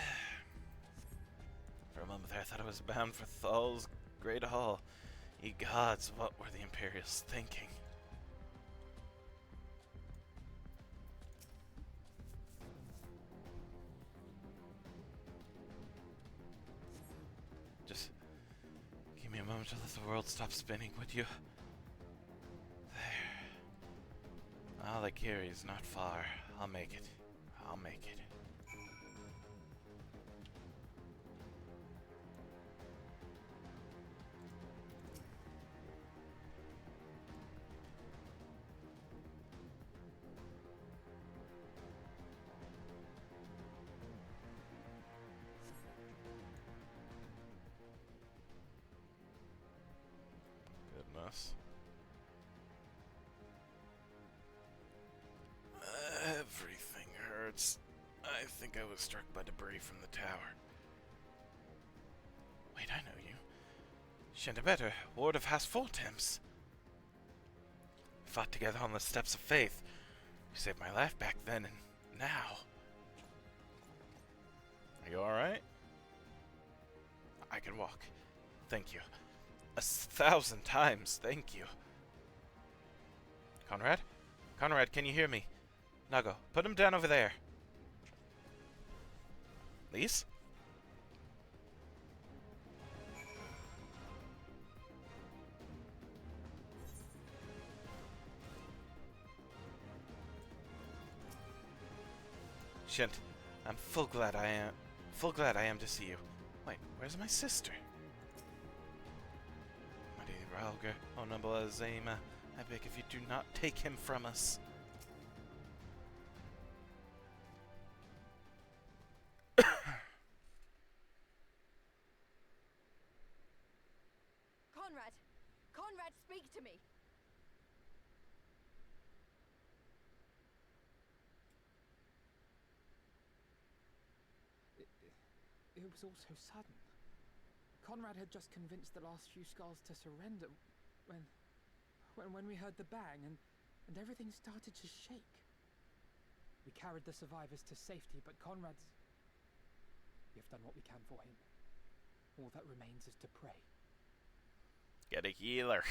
For a moment there, I thought I was bound for Thal's great hall. Ye gods, what were the Imperials thinking? Just give me a moment to let the world stop spinning, would you? There. Ah, the Kiri's not far. I'll make it. I'll make it. Goodness. Everything hurts. I think I was struck by debris from the tower. Wait, I know you. Shendebetter, Ward of Hasfoltems. We fought together on the steps of faith. You saved my life back then and now. Are you alright? I can walk. Thank you. 1,000 times, thank you. Conrad? Conrad, can you hear me? Nago, put him down over there. Lise? Shint, I'm full glad I am to see you. Wait, where's my sister? Mighty Ralger, O noble Azema, I beg if you do not take him from us. Conrad! Conrad, speak to me! It was all so sudden. Conrad had just convinced the last few skulls to surrender when we heard the bang and everything started to shake. We carried the survivors to safety, but Conrad's... We have done what we can for him. All that remains is to pray. Get a healer.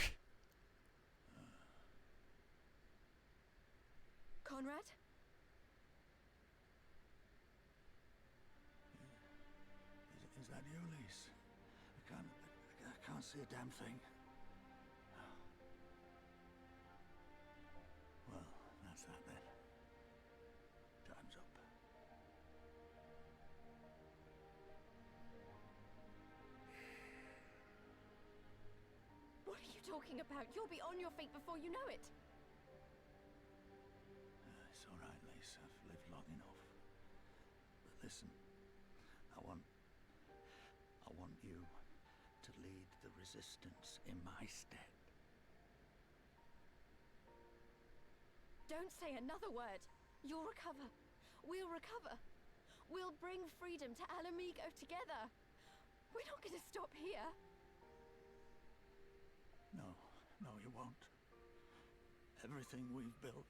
Conrad? Is that you, Lise? I can't see a damn thing. Well, that's that then. Time's up. What are you talking about? You'll be on your feet before you know it. It's all right, Lise. I've lived long enough. But listen, I want you to lead the resistance in my stead. Don't say another word. You'll recover. We'll recover. We'll bring freedom to Alamigo together. We're not going to stop here. No, you won't. Everything we've built,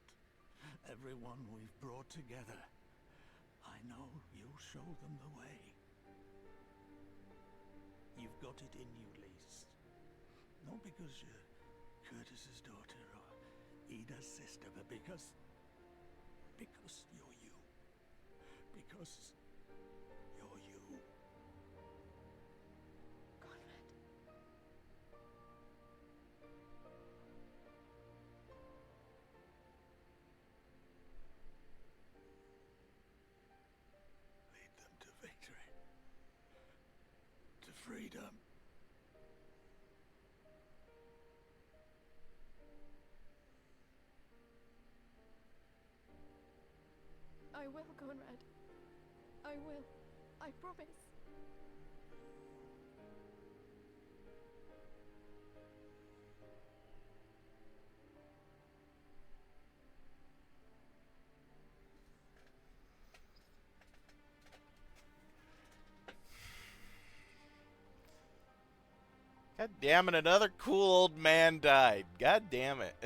everyone we've brought together, I know you'll show them the way. You've got it in you, Lise. Not because you're Curtis's daughter or Ida's sister, but because you're you. Because you're you. Conrad. Lead them to victory. To freedom. I will, Conrad. I will. I promise. God damn it, another cool old man died. God damn it.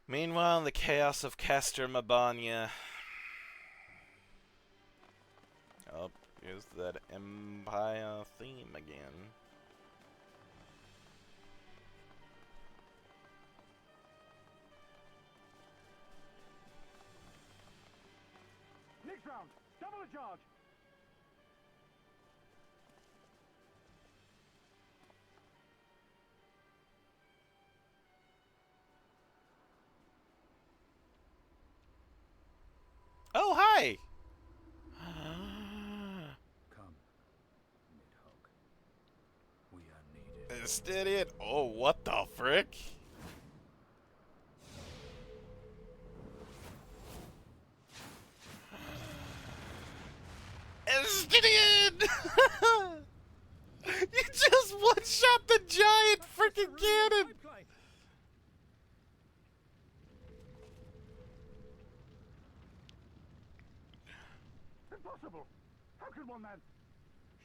Meanwhile, in the chaos of Castor Mabania. Oh, here's that Empire theme again. Next round, double the charge. Oh, hi! Come, Nidhogg. We are needed. This idiot. Oh, what the frick? Estidian! You just one-shot the giant freaking cannon! Impossible! How can one man...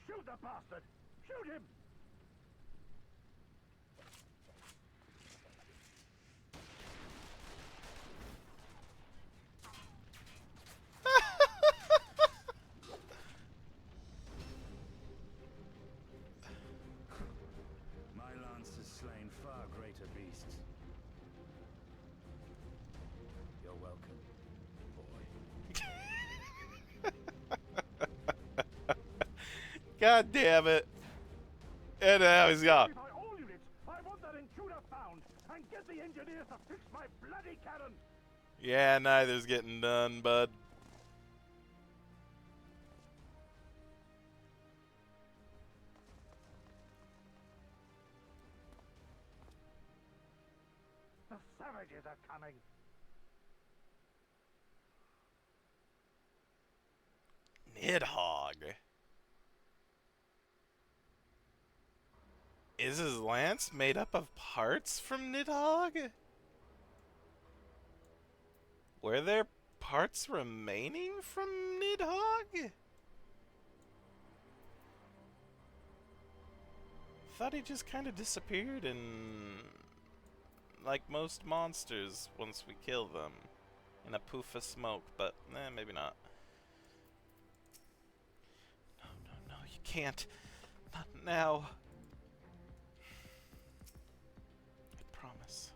Shoot the bastard! Shoot him! My lance has slain far greater beasts. You're welcome, boy. God damn it. And now he's gone. All units, I want that intruder found, and get the engineers to fix my bloody cannon! Yeah, neither's getting done, bud. The savages are coming! Nidhogg. Is his lance made up of parts from Nidhogg? Were there parts remaining from Nidhogg? Thought he just kind of disappeared in... like most monsters once we kill them. In a poof of smoke, but maybe not. No, no, no, you can't. Not now. I promise.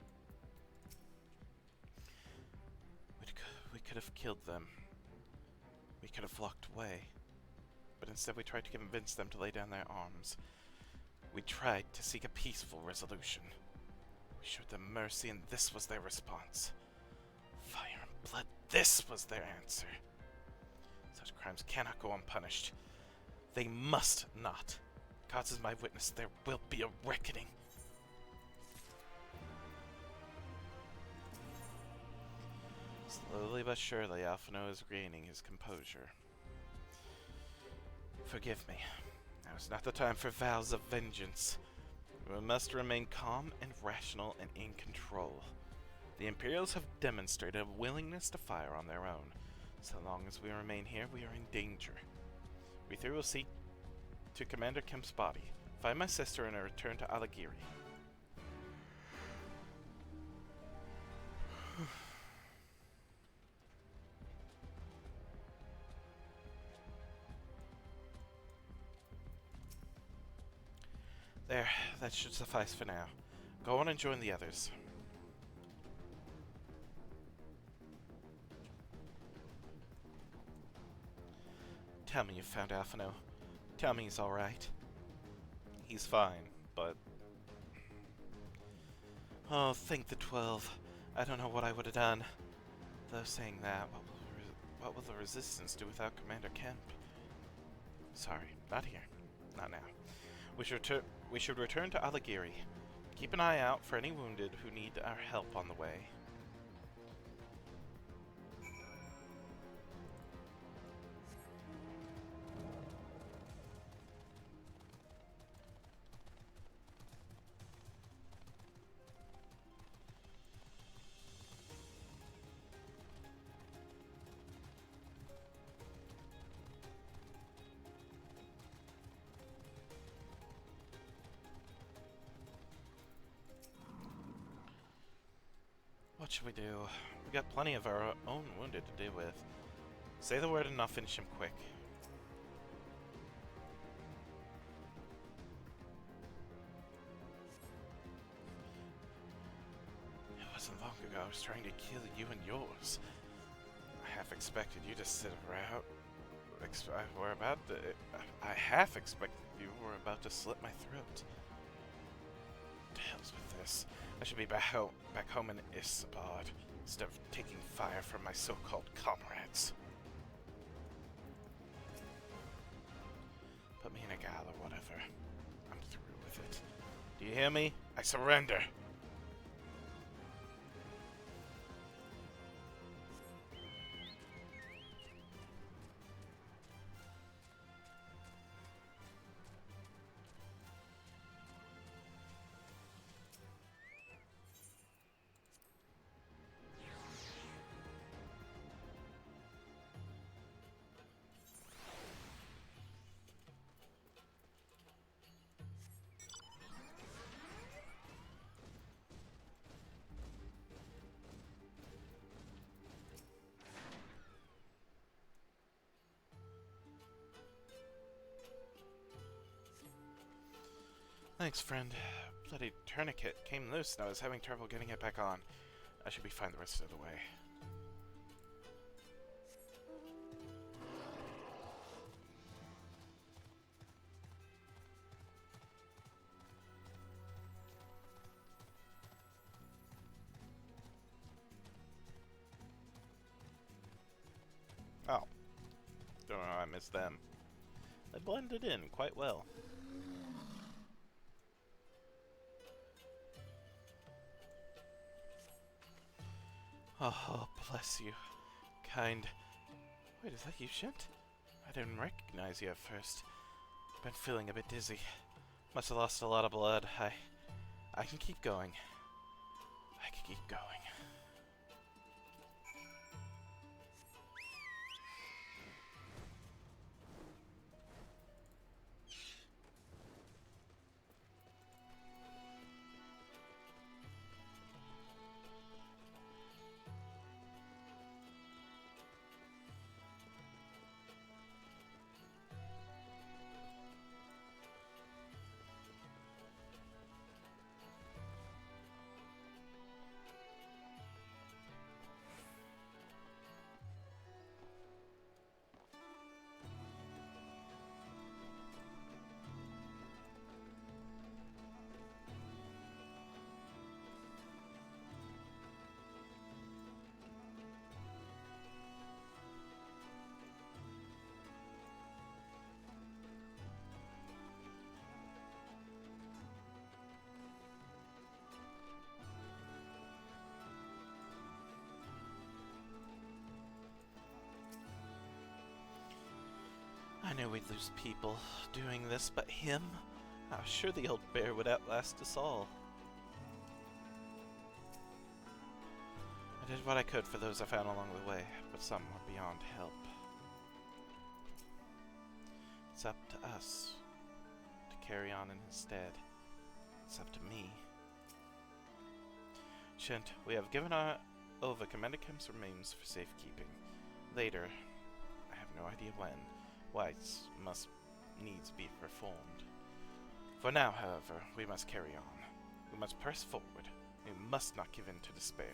We could have killed them. We could have walked away. But instead we tried to convince them to lay down their arms. We tried to seek a peaceful resolution. We showed them mercy, and this was their response. Fire and blood, this was their answer. Such crimes cannot go unpunished. They must not. God is my witness, there will be a reckoning. Slowly but surely, Alphino is regaining his composure. Forgive me. Now is not the time for vows of vengeance. We must remain calm and rational and in control. The Imperials have demonstrated a willingness to fire on their own. So long as we remain here, we are in danger. We three will seek to Commander Kemp's body, find my sister, and return to Alagiri. There, that should suffice for now. Go on and join the others. Tell me you found Alphino. Tell me he's alright. He's fine, but... Oh, thank the 12. I don't know what I would have done. Though saying that, what will the Resistance do without Commander Kemp? Sorry, not here. Not now. We should return to Alagiri. Keep an eye out for any wounded who need our help on the way. should we do? We got plenty of our own wounded to deal with. Say the word and I'll finish him quick. It wasn't long ago I was trying to kill you and yours. I half expected you to sit around. I half expected you were about to slit my throat. To hell's with this. I should be back home in Isambard instead of taking fire from my so-called comrades. Put me in a gal or whatever. I'm through with it. Do you hear me? I surrender! Thanks, friend. Bloody tourniquet came loose and I was having trouble getting it back on. I should be fine the rest of the way. Oh. Don't know how I missed them. They blended in quite well. Oh, bless you. Kind. Wait, is that you, Shint? I didn't recognize you at first. Been feeling a bit dizzy. Must have lost a lot of blood. I can keep going. I can keep going. I knew we'd lose people doing this, but him? I was sure the old bear would outlast us all. I did what I could for those I found along the way, but some were beyond help. It's up to us to carry on in his stead. It's up to me. Shint, we have given over Commander Kemp's remains for safekeeping. Later, I have no idea when, Whites must needs be performed. For now, however, we must carry on. We must press forward. We must not give in to despair.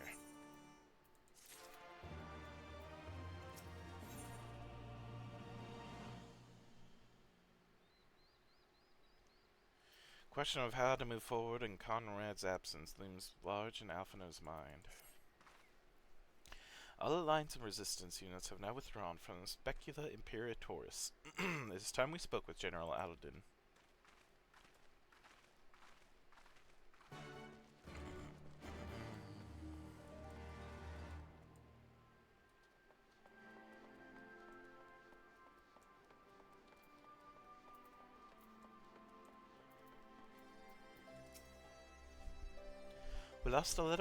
Question of how to move forward in Conrad's absence looms large in Alphinaud's mind. All Alliance and Resistance units have now withdrawn from Specula Imperatoris. It is time we spoke with General Aladin. We lost a lot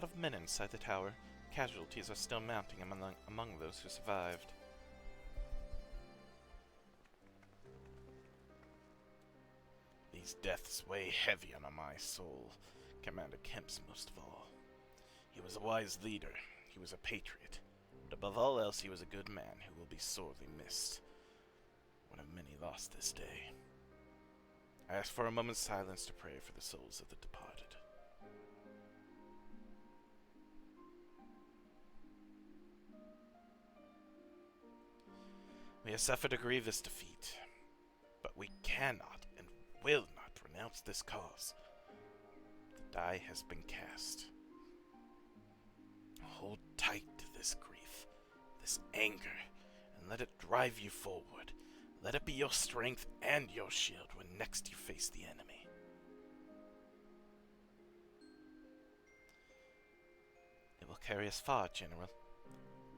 of men inside the tower. Casualties are still mounting among those who survived. These deaths weigh heavy on my soul, Commander Kemp's most of all. He was a wise leader. He was a patriot. But above all else, he was a good man who will be sorely missed. One of many lost this day. I ask for a moment's silence to pray for the souls of the departed. We have suffered a grievous defeat, but we cannot and will not renounce this cause. The die has been cast. Hold tight to this grief, this anger, and let it drive you forward. Let it be your strength and your shield when next you face the enemy. It will carry us far, General.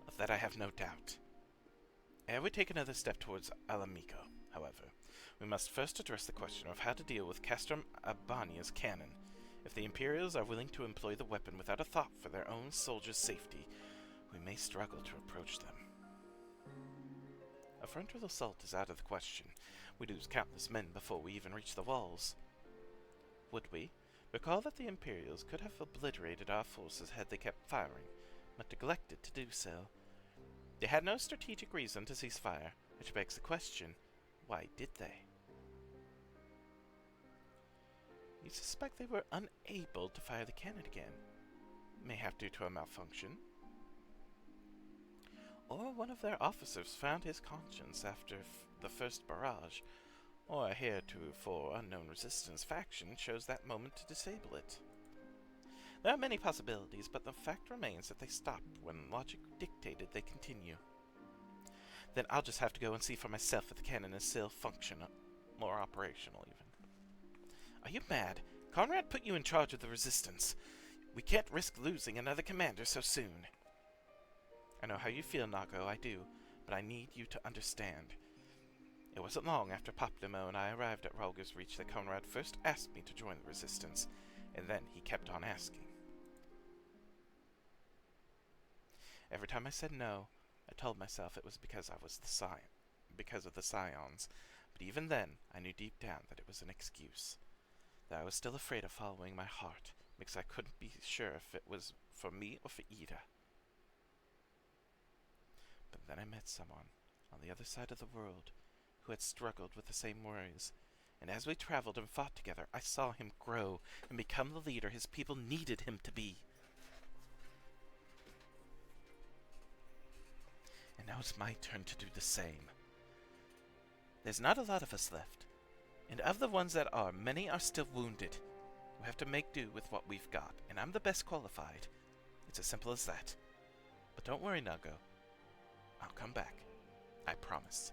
Of that I have no doubt. Ere we take another step towards Alamico, however, we must first address the question of how to deal with Castrum Albania's cannon. If the Imperials are willing to employ the weapon without a thought for their own soldiers' safety, we may struggle to approach them. A frontal assault is out of the question. We'd lose countless men before we even reach the walls. Would we? Recall that the Imperials could have obliterated our forces had they kept firing, but neglected to do so. They had no strategic reason to cease fire, which begs the question, why did they? You suspect they were unable to fire the cannon again, mayhap due to a malfunction? Or one of their officers found his conscience after the first barrage, or a heretofore unknown resistance faction chose that moment to disable it. There are many possibilities, but the fact remains that they stopped when logic dictated they continue. Then I'll just have to go and see for myself if the cannon is still functional, or operational even. Are you mad? Conrad put you in charge of the resistance. We can't risk losing another commander so soon. I know how you feel, Nago, I do, but I need you to understand. It wasn't long after Poplimo and I arrived at Ralger's Reach that Conrad first asked me to join the resistance, and then he kept on asking. Every time I said no, I told myself it was because I was because of the Scions, but even then, I knew deep down that it was an excuse. That I was still afraid of following my heart, because I couldn't be sure if it was for me or for Ida. But then I met someone, on the other side of the world, who had struggled with the same worries, and as we traveled and fought together, I saw him grow and become the leader his people needed him to be. And now it's my turn to do the same. There's not a lot of us left, and of the ones that are, many are still wounded. We have to make do with what we've got, and I'm the best qualified. It's as simple as that. But don't worry, Nago. I'll come back. I promise.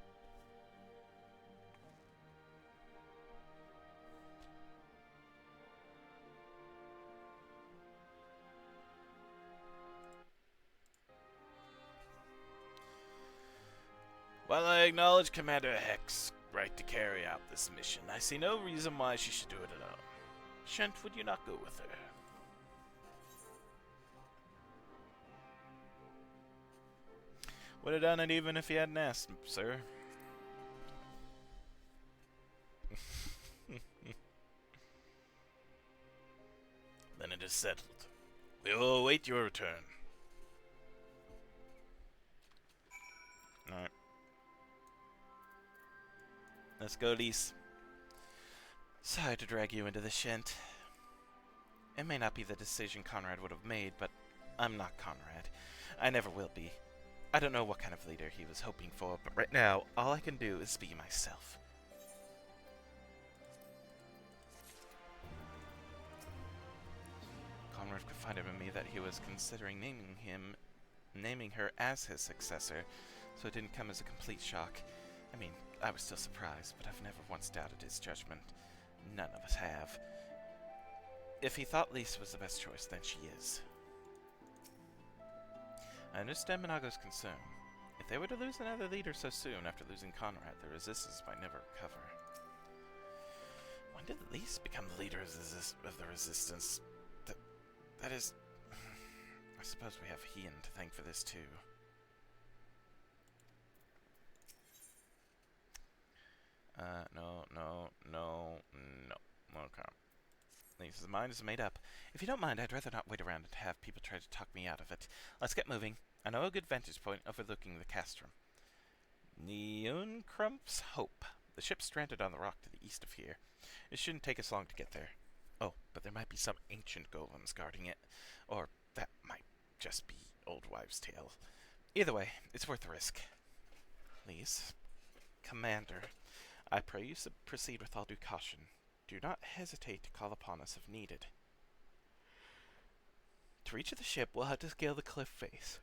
While I acknowledge Commander Heck's right to carry out this mission, I see no reason why she should do it alone. Shent, would you not go with her? Would have done it even if he hadn't asked, sir. Then it is settled. We will await your return. Alright. Let's go, Lise. Sorry to drag you into this, Shent. It may not be the decision Conrad would have made, but I'm not Conrad. I never will be. I don't know what kind of leader he was hoping for, but right now, all I can do is be myself. Conrad confided in me that he was considering naming her as his successor, so it didn't come as a complete shock. I mean, I was still surprised, but I've never once doubted his judgment. None of us have. If he thought Lise was the best choice, then she is. I understand Monago's concern. If they were to lose another leader so soon after losing Conrad, the resistance might never recover. When did Lise become the leader of the resistance? That is... I suppose we have Hien to thank for this, too. No. Okay. Lisa's mind is made up. If you don't mind, I'd rather not wait around and have people try to talk me out of it. Let's get moving. I know a good vantage point overlooking the castrum. Neoncrump's Hope. The ship's stranded on the rock to the east of here. It shouldn't take us long to get there. Oh, but there might be some ancient golems guarding it. Or that might just be old wives' tale. Either way, it's worth the risk. Lise, Commander, I pray you proceed with all due caution. Do not hesitate to call upon us if needed. To reach the ship, we'll have to scale the cliff face.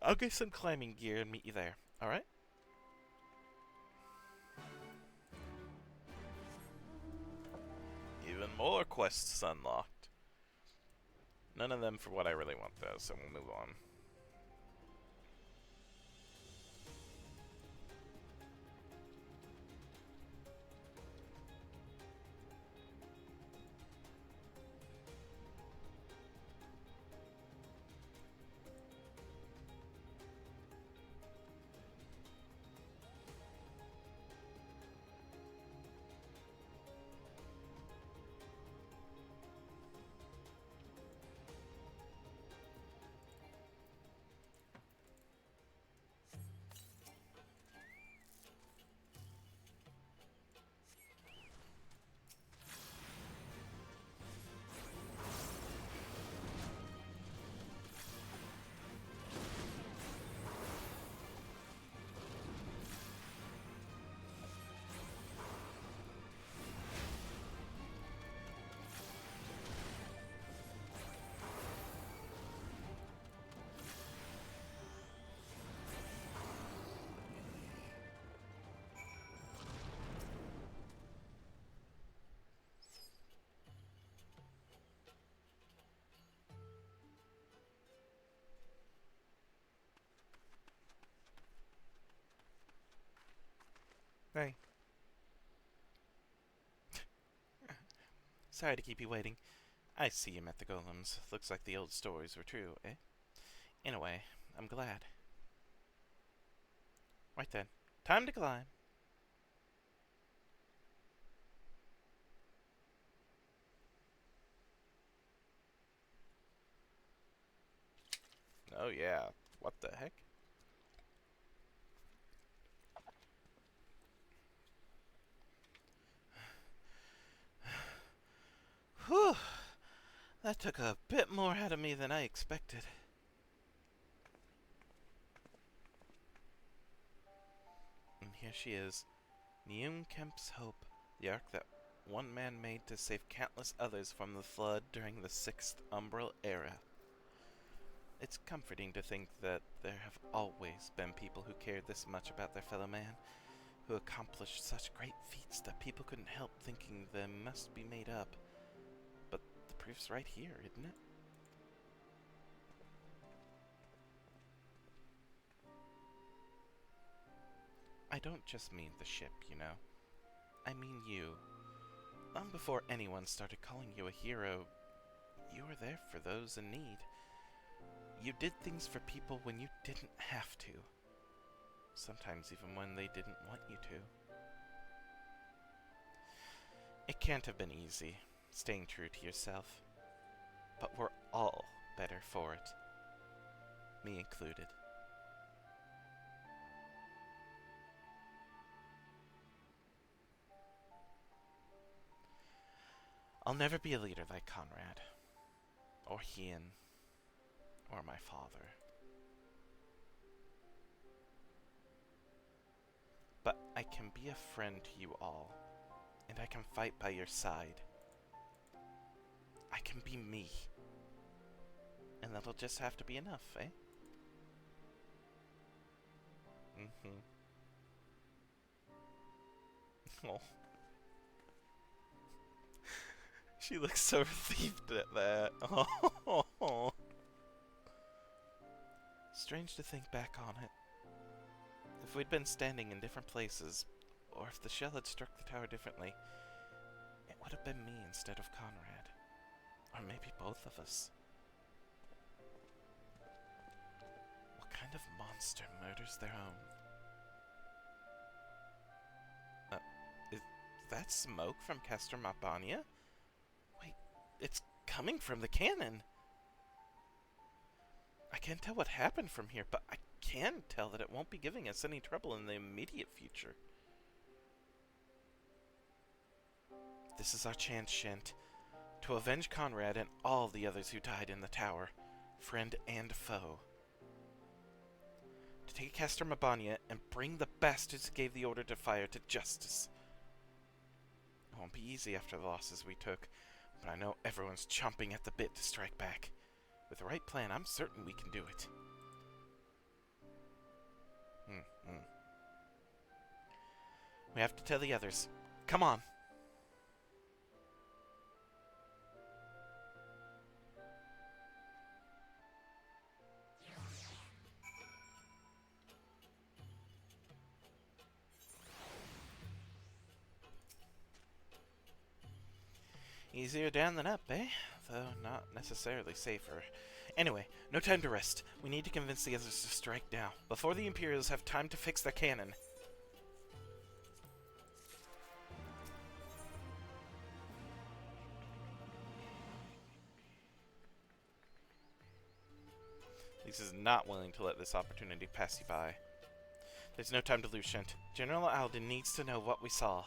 I'll get some climbing gear and meet you there, alright? Even more quests unlocked. None of them for what I really want, though, so we'll move on. Hey. Sorry to keep you waiting. I see you met the golems. Looks like the old stories were true, eh? In a way, I'm glad. Right then. Time to climb. Oh yeah. What the heck? Whew. That took a bit more out of me than I expected. And here she is. Neumkemp's Hope, the ark that one man made to save countless others from the flood during the 6th Umbral Era. It's comforting to think that there have always been people who cared this much about their fellow man, who accomplished such great feats that people couldn't help thinking they must be made up. But the proof's right here, isn't it? I don't just mean the ship, you know. I mean you. Long before anyone started calling you a hero, you were there for those in need. You did things for people when you didn't have to. Sometimes even when they didn't want you to. It can't have been easy, staying true to yourself. But we're all better for it. Me included. I'll never be a leader like Conrad, or Ian, or my father. But I can be a friend to you all, and I can fight by your side. I can be me. And that'll just have to be enough, eh? Mm-hmm. Oh. She looks so relieved at that. Oh. Strange to think back on it. If we'd been standing in different places, or if the shell had struck the tower differently, it would have been me instead of Conrad. Or maybe both of us. What kind of monster murders their own? Is that smoke from Castor Mabania? Wait, it's coming from the cannon. I can't tell what happened from here, but I can tell that it won't be giving us any trouble in the immediate future. This is our chance, Shent, to avenge Conrad and all the others who died in the tower, friend and foe. To take Castor Mabania and bring the bastards who gave the order to fire to justice. It won't be easy after the losses we took, but I know everyone's chomping at the bit to strike back. With the right plan, I'm certain we can do it. We have to tell the others. Come on! Easier down than up, eh? Though not necessarily safer. Anyway, no time to rest. We need to convince the others to strike now, before the Imperials have time to fix their cannon. Lise is not willing to let this opportunity pass you by. There's no time to lose, Shent. General Alden needs to know what we saw.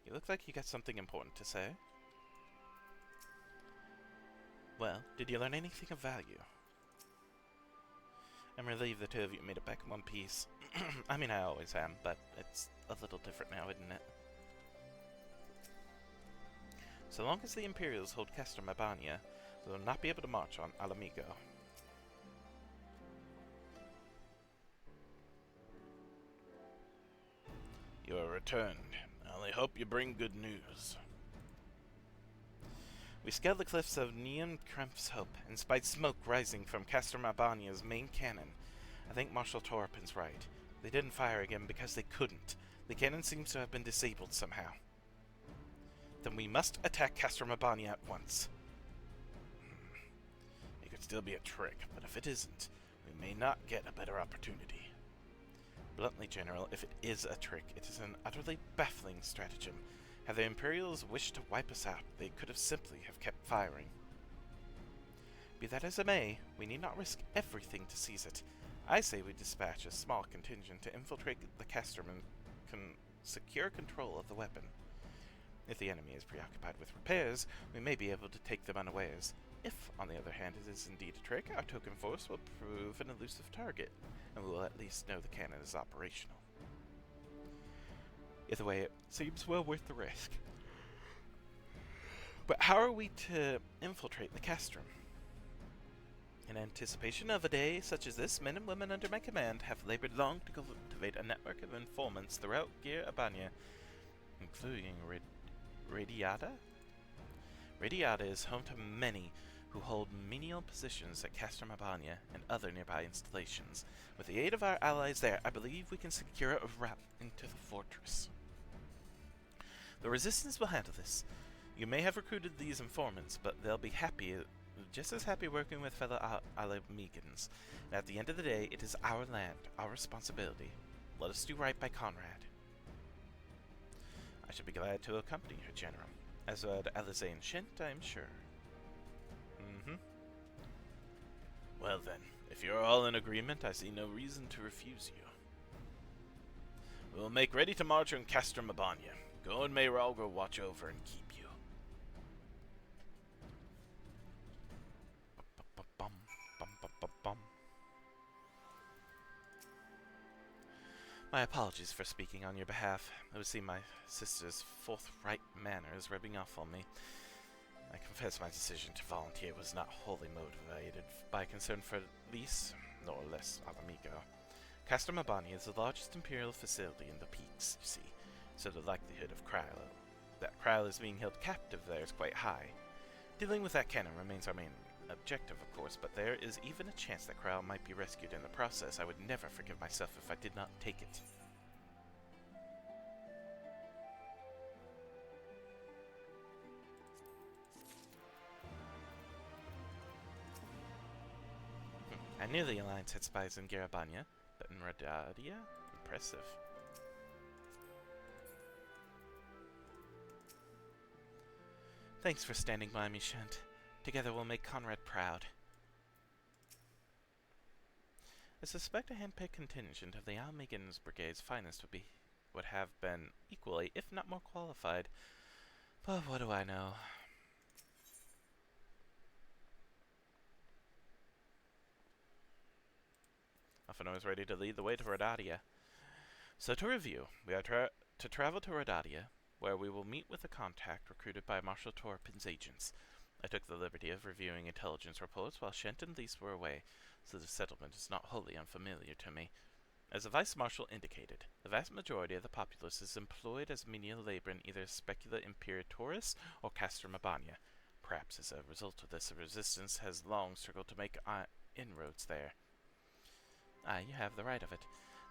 You look like you got something important to say. Well, did you learn anything of value? I'm relieved the two of you made it back in one piece. I mean, I always am, but it's a little different now, isn't it? So long as the Imperials hold Castor Mabania, we will not be able to march on Alamigo. You are returned. I only hope you bring good news. We scaled the cliffs of Neon Krempf's Hope and spied smoke rising from Castor Mabania's main cannon. I think Marshal Torpin's right. They didn't fire again because they couldn't. The cannon seems to have been disabled somehow. Then we must attack Castor Mabania at once. It could still be a trick, but if it isn't, we may not get a better opportunity. Bluntly, General, if it is a trick, it is an utterly baffling stratagem. Had the Imperials wished to wipe us out, they could have simply have kept firing. Be that as it may, we need not risk everything to seize it. I say we dispatch a small contingent to infiltrate the Castrum and secure control of the weapon. If the enemy is preoccupied with repairs, we may be able to take them unawares. If, on the other hand, it is indeed a trick, our token force will prove an elusive target, and we will at least know the cannon is operational. Either way, it seems well worth the risk. But how are we to infiltrate the castrum? In anticipation of a day such as this, men and women under my command have labored long to cultivate a network of informants throughout Gir Abania, including Radiata? Radiata is home to many who hold menial positions at Castor Mabania and other nearby installations. With the aid of our allies there, I believe we can secure a route into the fortress. The Resistance will handle this. You may have recruited these informants, but they'll be just as happy working with fellow Alamegans. And at the end of the day, it is our land, our responsibility. Let us do right by Conrad. I should be glad to accompany her, General. As would Alize and Shent, I'm sure. Well then, if you're all in agreement, I see no reason to refuse you. We will make ready to march on Castor Mabania. Go and may Ralgor watch over and keep you. My apologies for speaking on your behalf. It would seem my sister's forthright manner is rubbing off on me. I confess my decision to volunteer was not wholly motivated by concern for Lise, nor less Alamigo. Castor Mabani is the largest Imperial facility in the peaks, you see, so the likelihood of that Kryl is being held captive there is quite high. Dealing with that cannon remains our main objective, of course, but there is even a chance that Kryl might be rescued in the process. I would never forgive myself if I did not take it. I knew the Alliance had spies in Garabanya, but in Radadia? Impressive. Thanks for standing by me, Shent. Together we'll make Conrad proud. I suspect a hand-picked contingent of the Almegan's Brigade's finest would have been equally, if not more qualified. But what do I know? Often always ready to lead the way to Radadia. So to review, we are to travel to Radadia, where we will meet with a contact recruited by Marshal Torpin's agents. I took the liberty of reviewing intelligence reports while Shent and Lise were away, so the settlement is not wholly unfamiliar to me. As the Vice Marshal indicated, the vast majority of the populace is employed as menial labor in either Specula Imperatoris or Castor Mabania. Perhaps as a result of this, the resistance has long struggled to make inroads there. Ah, you have the right of it.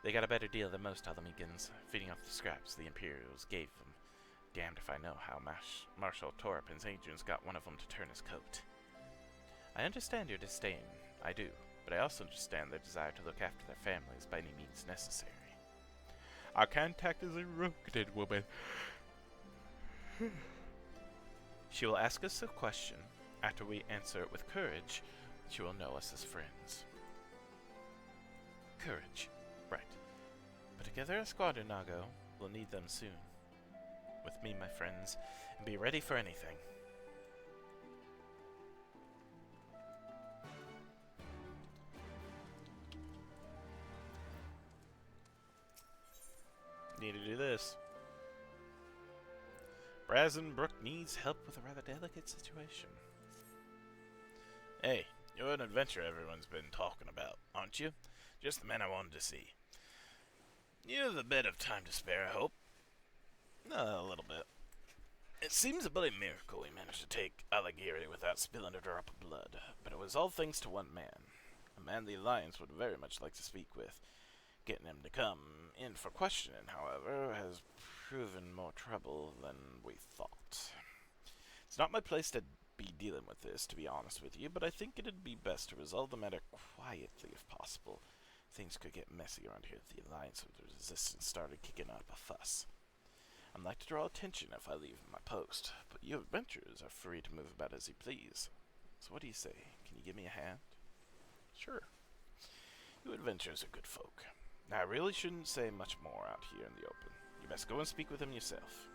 They got a better deal than most Alamegans, feeding off the scraps the Imperials gave them. Damned if I know how Marshal Torpin's agents got one of them to turn his coat. I understand your disdain, I do, but I also understand their desire to look after their families by any means necessary. Our contact is a rocket woman. She will ask us a question. After we answer it with courage, she will know us as friends. Courage. Right. Put together a squadron, Nago. We'll need them soon. With me, my friends, and be ready for anything. Need to do this. Brazenbrook needs help with a rather delicate situation. Hey, you're an adventurer everyone's been talking about, aren't you? Just the man I wanted to see. You have a bit of time to spare, I hope. A little bit. It seems a bloody miracle we managed to take Alagiri without spilling a drop of blood, but it was all thanks to one man. A man the Alliance would very much like to speak with. Getting him to come in for questioning, however, has proven more trouble than we thought. It's not my place to be dealing with this, to be honest with you, but I think it'd be best to resolve the matter quietly if possible. Things could get messy around here if the Alliance or the Resistance started kicking up a fuss. I'd like to draw attention if I leave my post, but you adventurers are free to move about as you please. So what do you say? Can you give me a hand? Sure. You adventurers are good folk. Now, I really shouldn't say much more out here in the open. You best go and speak with him yourself.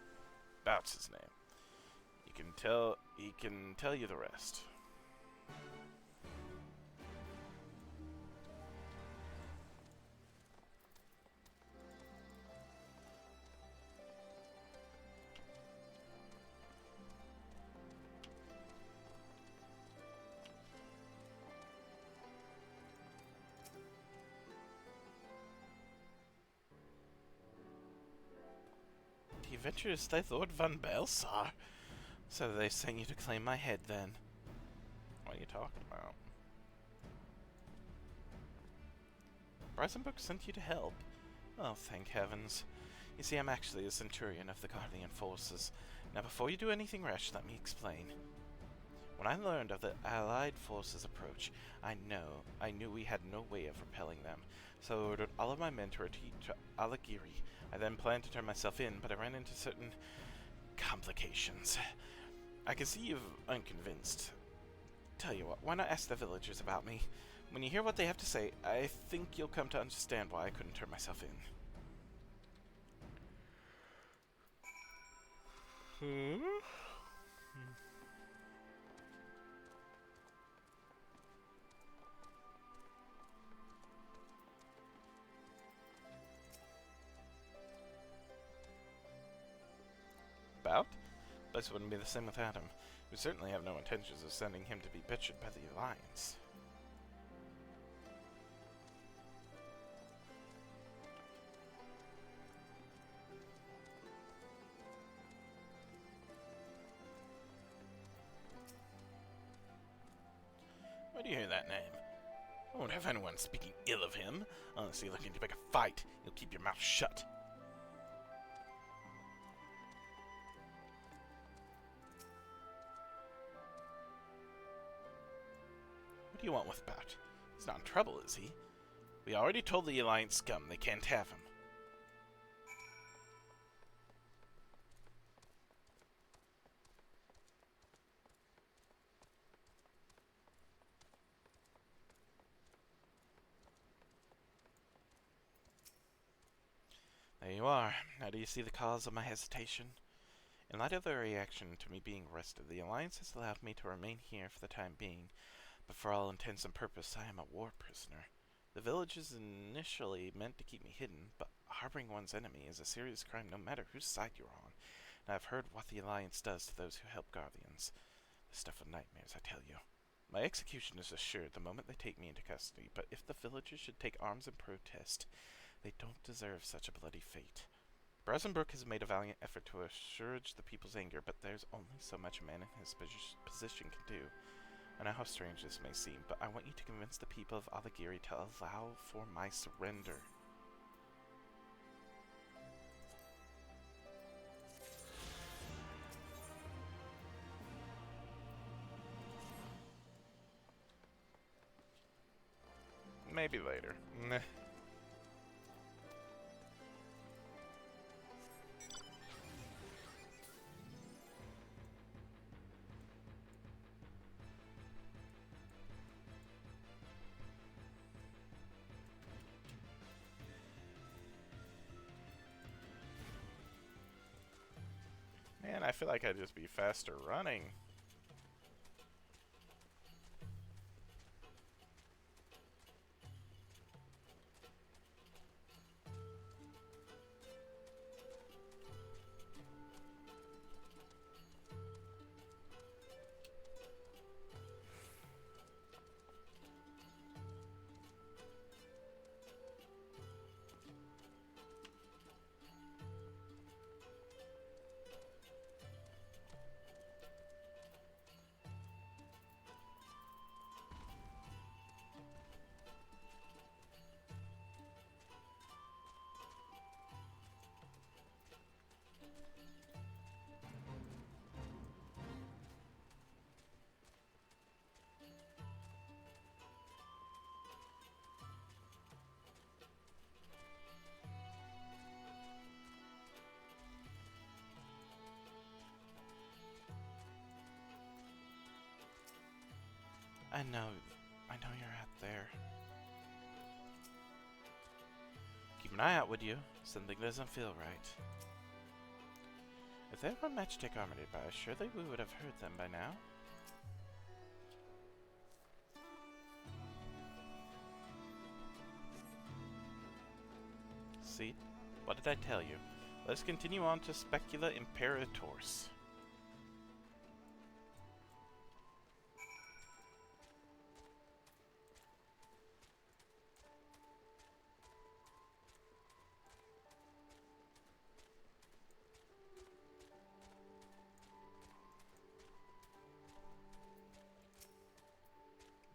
Bout's his name. He can tell you the rest. The adventurers they Lord Van Belsar. So they sent you to claim my head, then. What are you talking about? Brazenbrook sent you to help? Oh, thank heavens. You see, I'm actually a centurion of the Guardian forces. Now, before you do anything rash, let me explain. When I learned of the Allied forces' approach, I knew we had no way of repelling them, so I ordered all of my men to retreat to Alagiri. I then planned to turn myself in, but I ran into certain complications. I can see you're unconvinced. Tell you what, why not ask the villagers about me? When you hear what they have to say, I think you'll come to understand why I couldn't turn myself in. Bout? Place wouldn't be the same without him. We certainly have no intentions of sending him to be butchered by the Alliance. Where do you hear that name? I won't have anyone speaking ill of him. Unless you're looking to pick a fight, you'll keep your mouth shut. What do you want with Bout? He's not in trouble, is he? We already told the Alliance scum they can't have him. There you are. Now do you see the cause of my hesitation? In light of their reaction to me being arrested, the Alliance has allowed me to remain here for the time being, but for all intents and purposes I am a war prisoner. The village is initially meant to keep me hidden, but harboring one's enemy is a serious crime no matter whose side you're on, and I've heard what the Alliance does to those who help Guardians. The stuff of nightmares, I tell you. My execution is assured the moment they take me into custody, but if the villagers should take arms in protest, they don't deserve such a bloody fate. Brazenbrook has made a valiant effort to assuage the people's anger, but there's only so much a man in his position can do. I know how strange this may seem, but I want you to convince the people of Alagiri to allow for my surrender. Maybe later. Meh. Man, I feel like I'd just be faster running. I know you're out there. Keep an eye out, would you? Something doesn't feel right. If there were matchstick armor nearby, surely we would have heard them by now. See? What did I tell you? Let's continue on to Specula Imperators.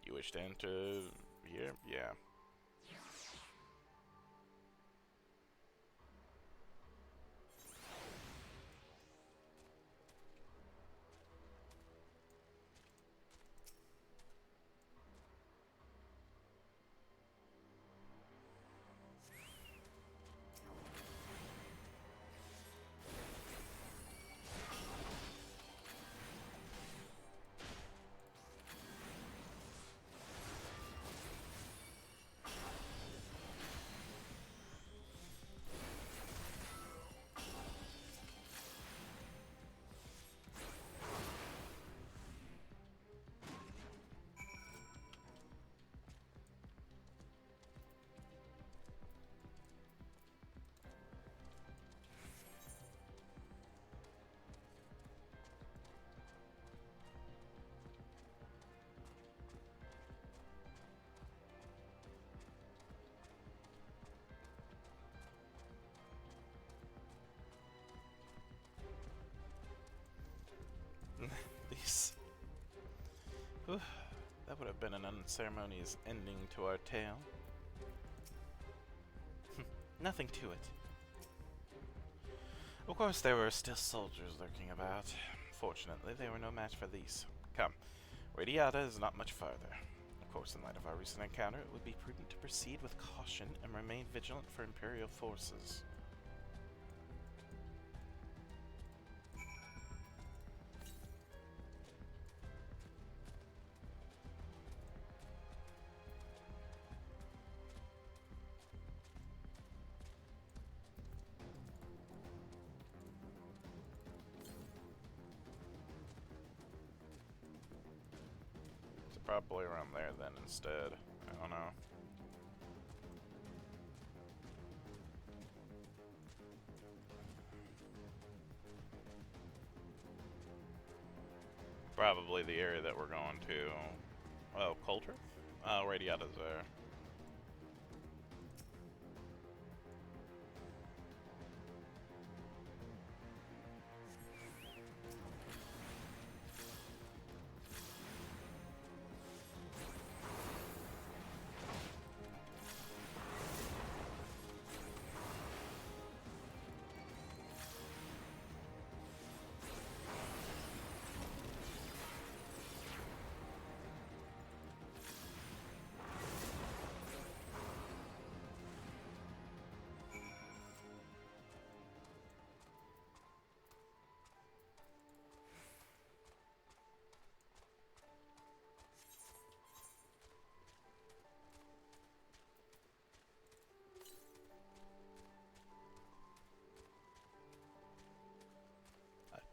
You wish to enter here? Yeah. have been an unceremonious ending to our tale. Nothing to it. Of course, there were still soldiers lurking about. Fortunately, they were no match for these. Come, Radiata is not much farther. Of course, in light of our recent encounter, it would be prudent to proceed with caution and remain vigilant for Imperial forces. So probably around there then instead. I don't know. Probably the area that we're going to. Oh, Coulter? Oh, Radiata's there.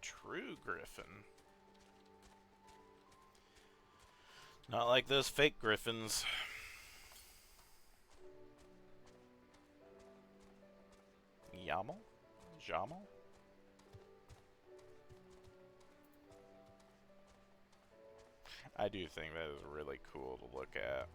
True griffin. Not like those fake griffins. Yamal? Jamal? I do think that is really cool to look at.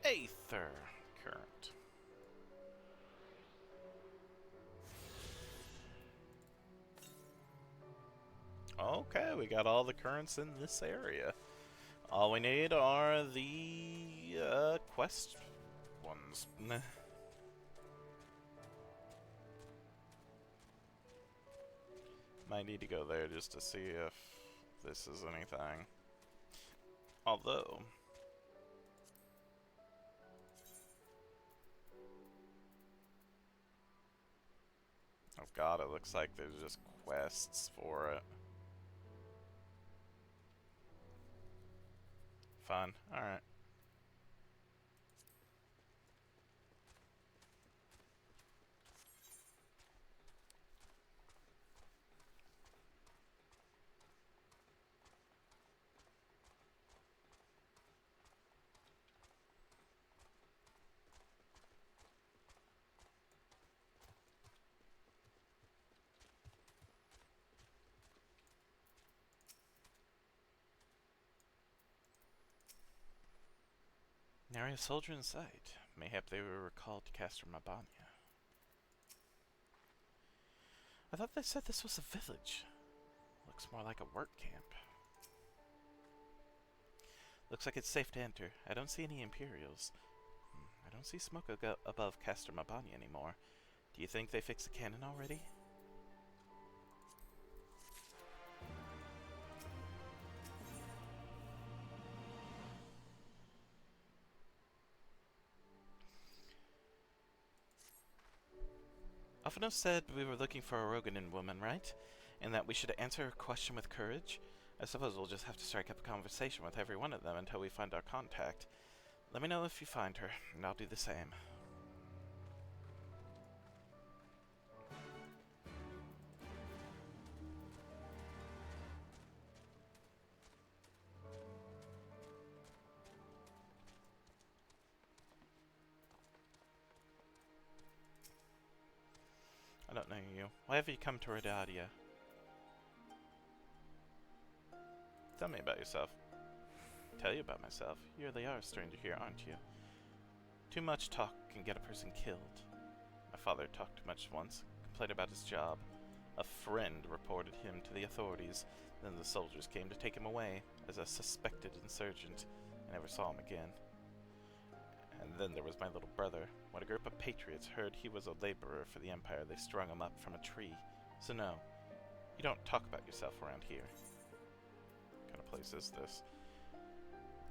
Aether current. Okay, we got all the currents in this area. All we need are the quest ones. Might need to go there just to see if this is anything. Although, oh god, it looks like there's just quests for it. Fun. Alright. Nary a soldier in sight. Mayhap they were recalled to Castor Mabania. I thought they said this was a village. Looks more like a work camp. Looks like it's safe to enter. I don't see any Imperials. I don't see smoke above Castor Mabania anymore. Do you think they fixed the cannon already? Alphonse said we were looking for a Roganin woman, right? And that we should answer her question with courage? I suppose we'll just have to strike up a conversation with every one of them until we find our contact. Let me know if you find her, and I'll do the same. don't know you. Why have you come to Redadia? Tell me about yourself. Tell you about myself. You really are a stranger here, aren't you? Too much talk can get a person killed. My father talked too much once, complained about his job. A friend reported him to the authorities. Then the soldiers came to take him away as a suspected insurgent. I never saw him again. And then there was my little brother. When a group of patriots heard he was a laborer for the Empire, they strung him up from a tree. So no, you don't talk about yourself around here. What kind of place is this?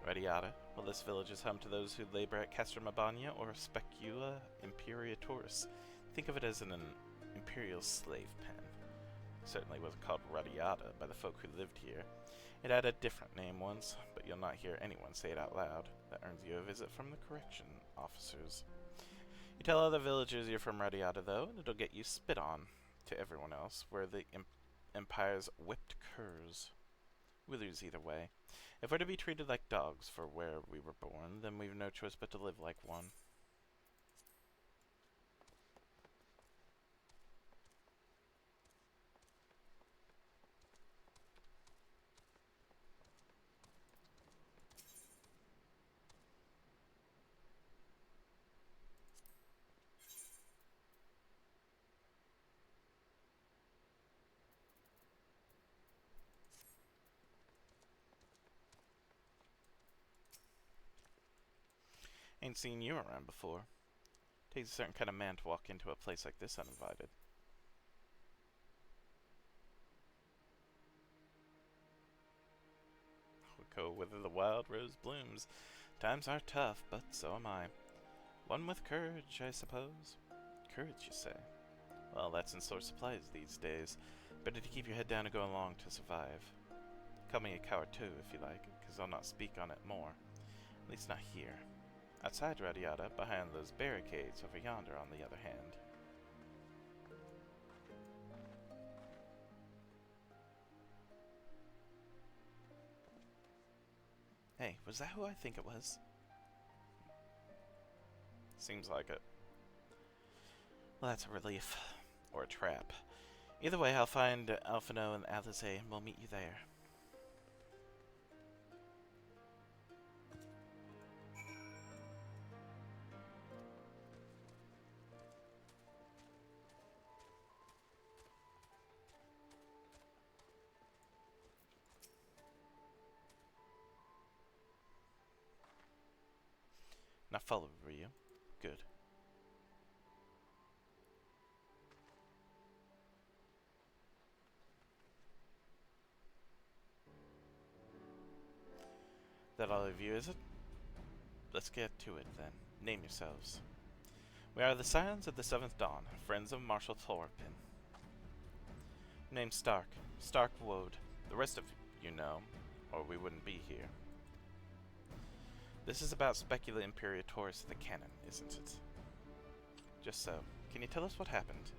Radiata. Well, this village is home to those who labor at Castra Mabania or Specula Imperatorus. Think of it as an imperial slave pen. It certainly wasn't called Radiata by the folk who lived here. It had a different name once, but you'll not hear anyone say it out loud. That earns you a visit from the correction officers. You tell other villagers you're from Radiata, though, and it'll get you spit on to everyone else, where the Empire's whipped curs. We lose either way. If we're to be treated like dogs for where we were born, then we've no choice but to live like one. Ain't seen you around before. Takes a certain kind of man to walk into a place like this uninvited. We go whither the wild rose blooms. Times are tough, but so am I. One with courage, I suppose. Courage, you say? Well, that's in sore supplies these days. Better to keep your head down and go along to survive. Call me a coward too, if you like, because I'll not speak on it more. At least not here. Outside Radiata, behind those barricades over yonder on the other hand. Hey, was that who I think it was? Seems like it. Well, that's a relief. Or a trap. Either way, I'll find Alphino and Alice, and we'll meet you there. Now follow, will you? Good. That all of you, is it? Let's get to it, then. Name yourselves. We are the Scions of the Seventh Dawn, friends of Marshal Thorpin. Name's Stark. Stark Woad. The rest of you know, or we wouldn't be here. This is about Specula Imperatorus the Cannon, isn't it? Just so. Can you tell us what happened?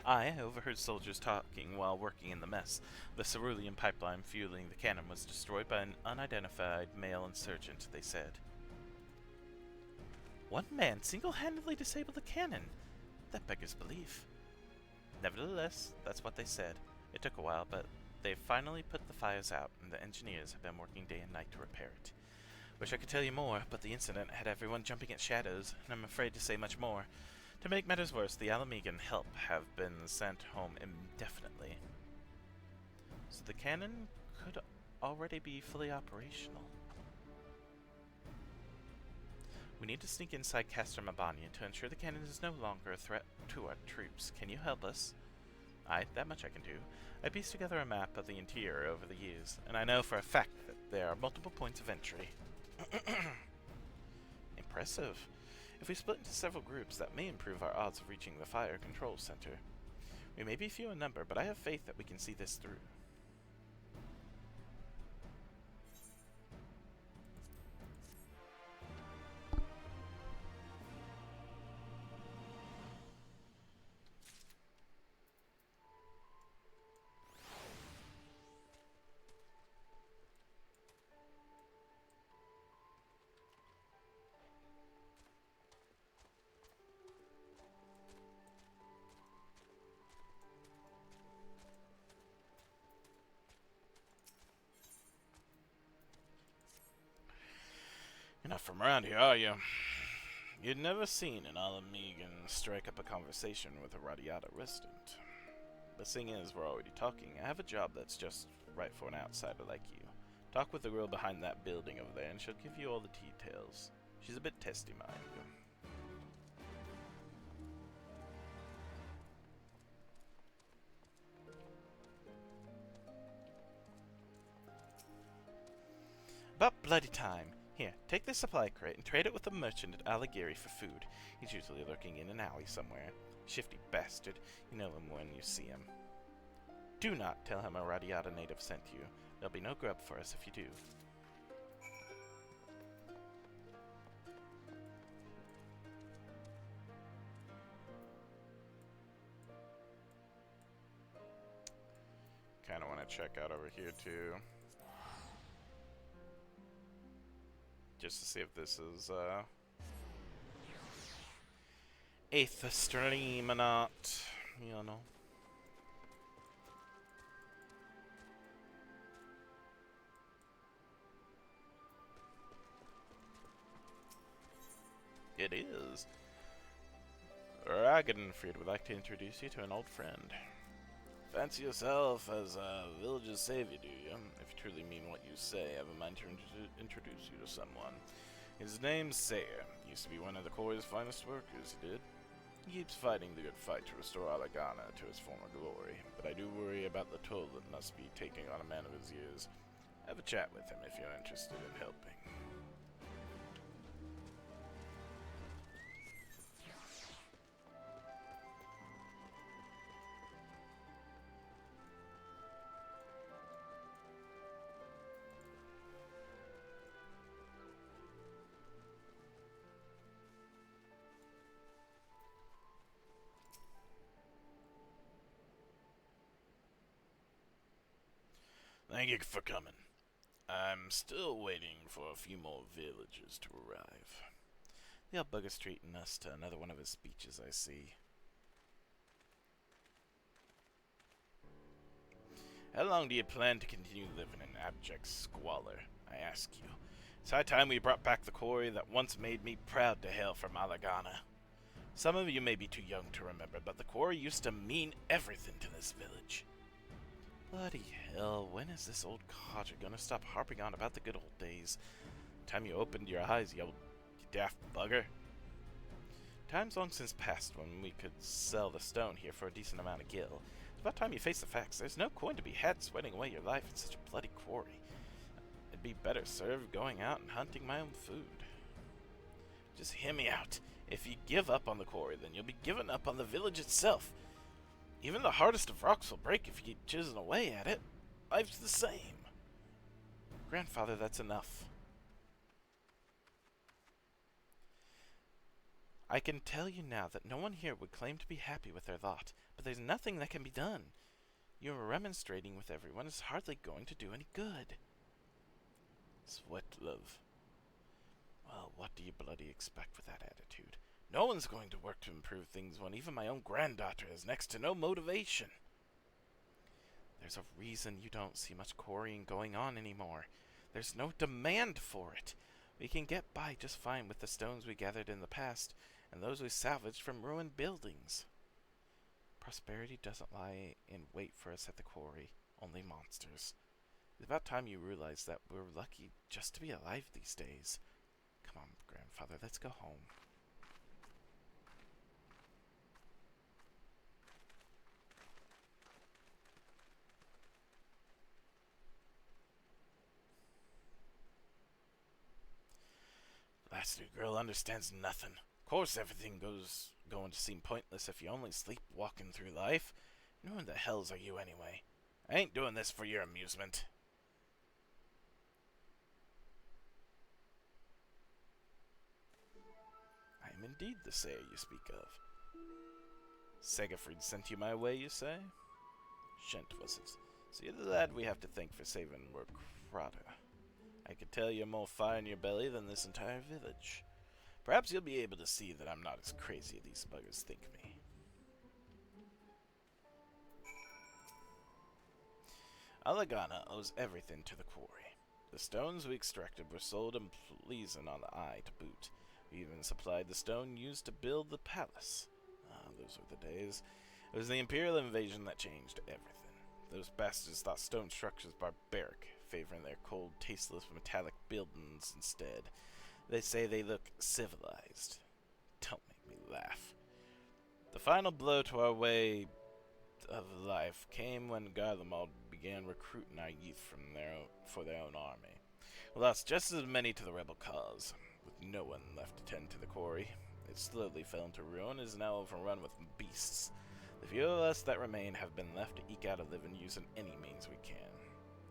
I overheard soldiers talking while working in the mess. The cerulean pipeline fueling the cannon was destroyed by an unidentified male insurgent, they said. One man single-handedly disabled the cannon? That beggars belief. Nevertheless, that's what they said. It took a while, but they've finally put the fires out, and the engineers have been working day and night to repair it. Wish I could tell you more, but the incident had everyone jumping at shadows, and I'm afraid to say much more. To make matters worse, the Alamegan help have been sent home indefinitely. So the cannon could already be fully operational. We need to sneak inside Castra Mabania to ensure the cannon is no longer a threat to our troops. Can you help us? Aye, that much I can do. I pieced together a map of the interior over the years, and I know for a fact that there are multiple points of entry. Impressive. If we split into several groups, that may improve our odds of reaching the fire control center. We may be few in number, but I have faith that we can see this through. You're not from around here, are you? You'd never seen an Alamegan strike up a conversation with a Radiata resident. The thing is, we're already talking. I have a job that's just right for an outsider like you. Talk with the girl behind that building over there, and she'll give you all the details. She's a bit testy, mind you. About bloody time. Here, take this supply crate and trade it with the merchant at Allegheny for food. He's usually lurking in an alley somewhere. Shifty bastard. You know him when you see him. Do not tell him a Radiata native sent you. There'll be no grub for us if you do. Kinda wanna check out over here too. Just to see if this is, eighth stream or not, you know. It is. Ragnfried would like to introduce you to an old friend. Fancy yourself as a village's savior, do you? If you truly mean what you say, I have a mind to introduce you to someone. His name's Sayer. Used to be one of the Corps' finest workers, he did. He keeps fighting the good fight to restore Alagana to its former glory, but I do worry about the toll that must be taking on a man of his years. Have a chat with him if you're interested in helping. Thank you for coming. I'm still waiting for a few more villagers to arrive. The old bugger's treating us to another one of his speeches, I see. How long do you plan to continue living in abject squalor, I ask you? It's high time we brought back the quarry that once made me proud to hail from Alagana. Some of you may be too young to remember, but the quarry used to mean everything to this village. Bloody hell, when is this old codger gonna stop harping on about the good old days? Time you opened your eyes, you daft bugger. Time's long since passed when we could sell the stone here for a decent amount of gil. It's about time you face the facts. There's no coin to be had sweating away your life in such a bloody quarry. I'd be better served going out and hunting my own food. Just hear me out. If you give up on the quarry, then you'll be giving up on the village itself. Even the hardest of rocks will break if you keep chiseling away at it. Life's the same. Grandfather, that's enough. I can tell you now that no one here would claim to be happy with their lot, but there's nothing that can be done. Your remonstrating with everyone is hardly going to do any good. Sweatlove. Well, what do you bloody expect with that attitude? No one's going to work to improve things when even my own granddaughter has next to no motivation. There's a reason you don't see much quarrying going on anymore. There's no demand for it. We can get by just fine with the stones we gathered in the past, and those we salvaged from ruined buildings. Prosperity doesn't lie in wait for us at the quarry, only monsters. It's about time you realize that we're lucky just to be alive these days. Come on, grandfather, let's go home. Bastard girl understands nothing. Of course everything going to seem pointless if you only sleepwalking through life. And who in the hells are you anyway? I ain't doing this for your amusement. I am indeed the Sayer you speak of. Segafrid sent you my way, you say? Shent was it. So you're the lad we have to thank for saving Mercrata. I could tell you're more fire in your belly than this entire village. Perhaps you'll be able to see that I'm not as crazy as these buggers think me. Alagana owes everything to the quarry. The stones we extracted were sold and pleasing on the eye to boot. We even supplied the stone used to build the palace. Ah, those were the days. It was the Imperial invasion that changed everything. Those bastards thought stone structures barbaric, favoring their cold, tasteless, metallic buildings instead. They say they look civilized. Don't make me laugh. The final blow to our way of life came when Garlemald began recruiting our youth for their own army. We lost just as many to the rebel cause, with no one left to tend to the quarry. It slowly fell into ruin and is now overrun with beasts. The few of us that remain have been left to eke out a living using any means we can.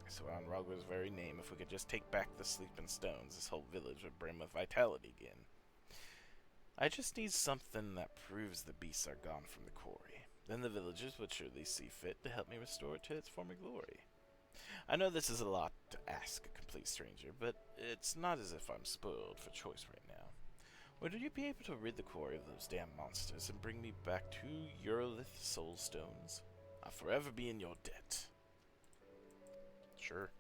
So on Rogler's very name, if we could just take back the sleeping stones, this whole village would brim with vitality again. I just need something that proves the beasts are gone from the quarry. Then the villagers would surely see fit to help me restore it to its former glory. I know this is a lot to ask a complete stranger, but it's not as if I'm spoiled for choice right now. Would you be able to rid the quarry of those damn monsters and bring me back 2 Eurolith soul stones? I'll forever be in your debt. Sure.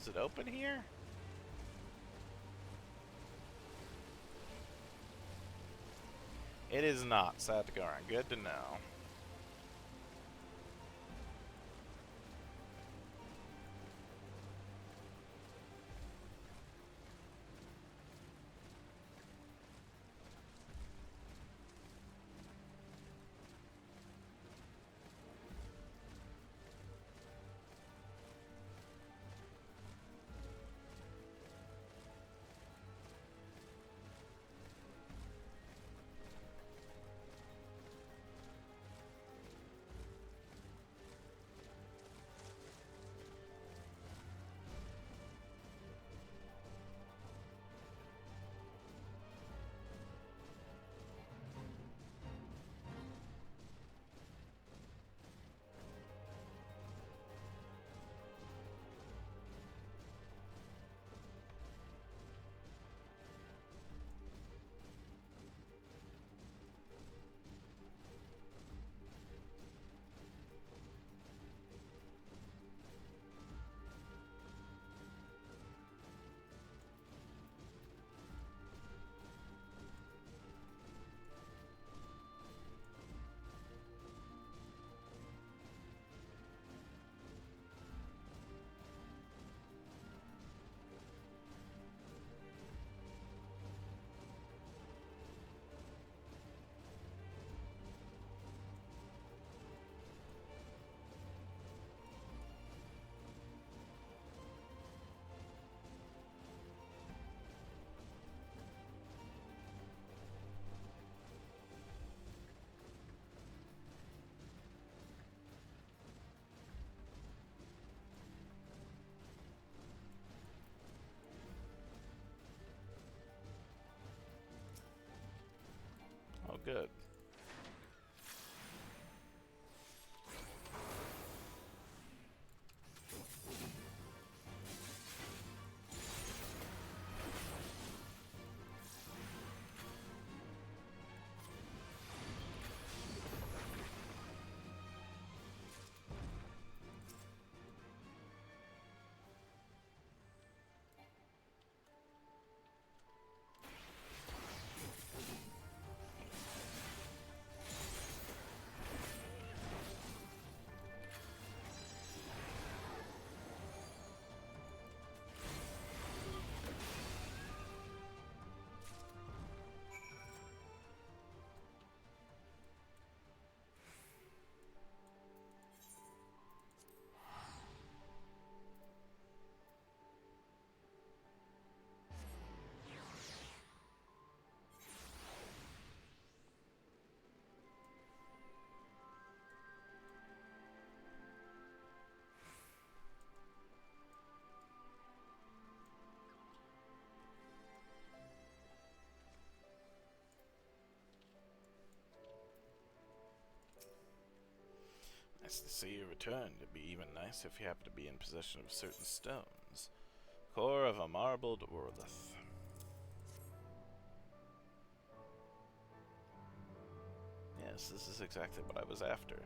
Is it open here? It is not, Satakaran. Good to know. Oh, good. Nice to see you return. It'd be even nicer if you happen to be in possession of certain stones. Core of a marbled orlith. Yes, this is exactly what I was after.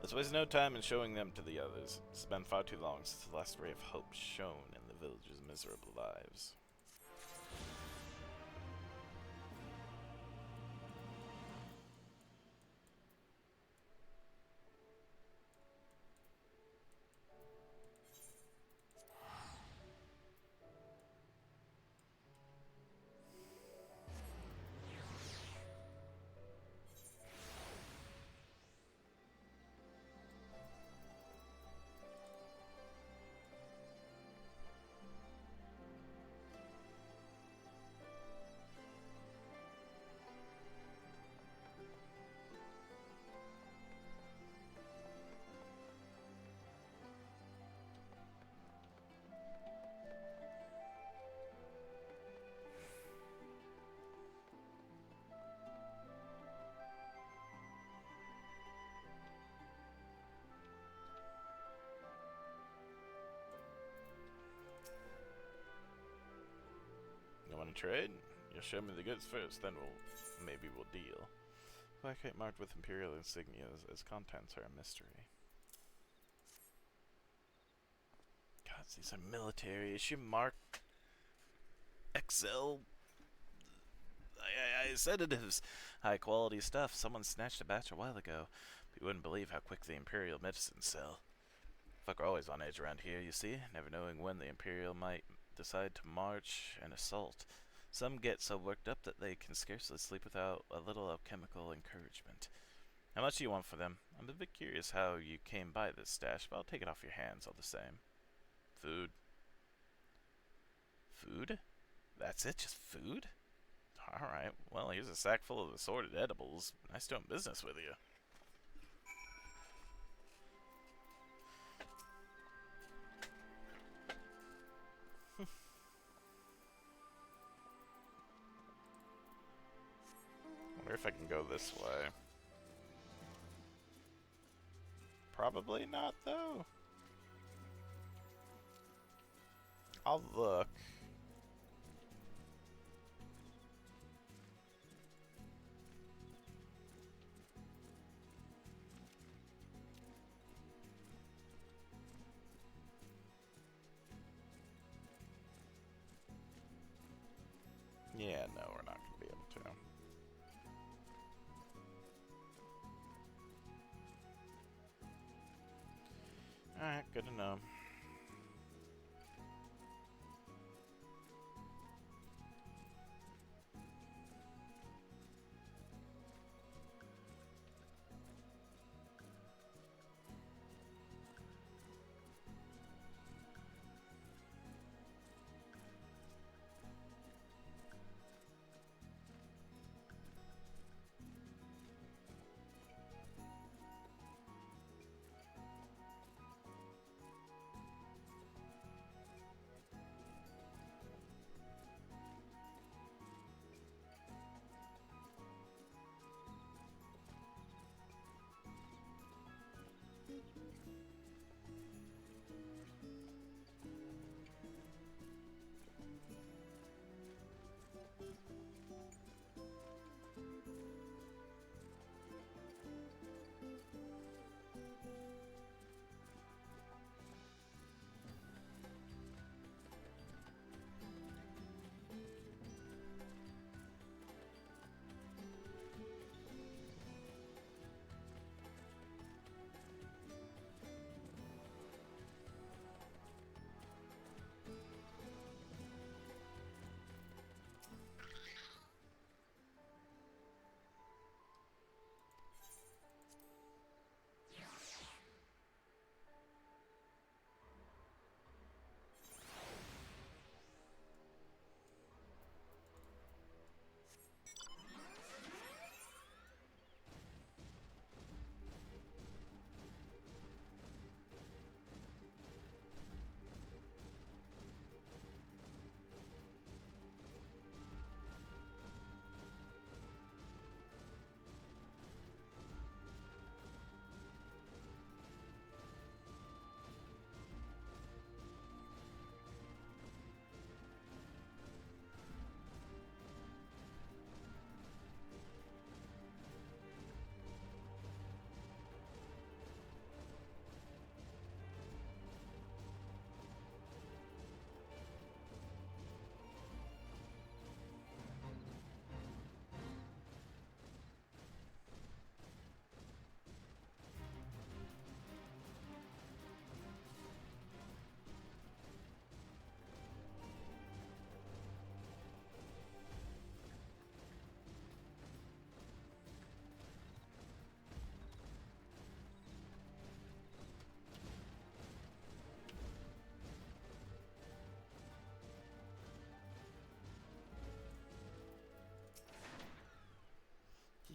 Let's waste no time in showing them to the others. It's been far too long since the last ray of hope shone in the villagers' miserable lives. You want to trade? You'll show me the goods first, then maybe we'll deal. Black crate marked with Imperial insignias as contents are a mystery. God, these are military issue marked XL sedatives. High quality stuff. Someone snatched a batch a while ago. But you wouldn't believe how quick the Imperial medicines sell. Fuck, we're always on edge around here, you see, never knowing when the Imperial might decide to march and assault. Some get so worked up that they can scarcely sleep without a little alchemical encouragement. How much do you want for them? I'm a bit curious how you came by this stash, but I'll take it off your hands all the same. Food. Food? That's it? Just food? Alright, well, here's a sack full of assorted edibles. Nice doing business with you. Wonder if I can go this way. Probably not, though. I'll look. Yeah, no, we're not going to be able to. Alright, good to know.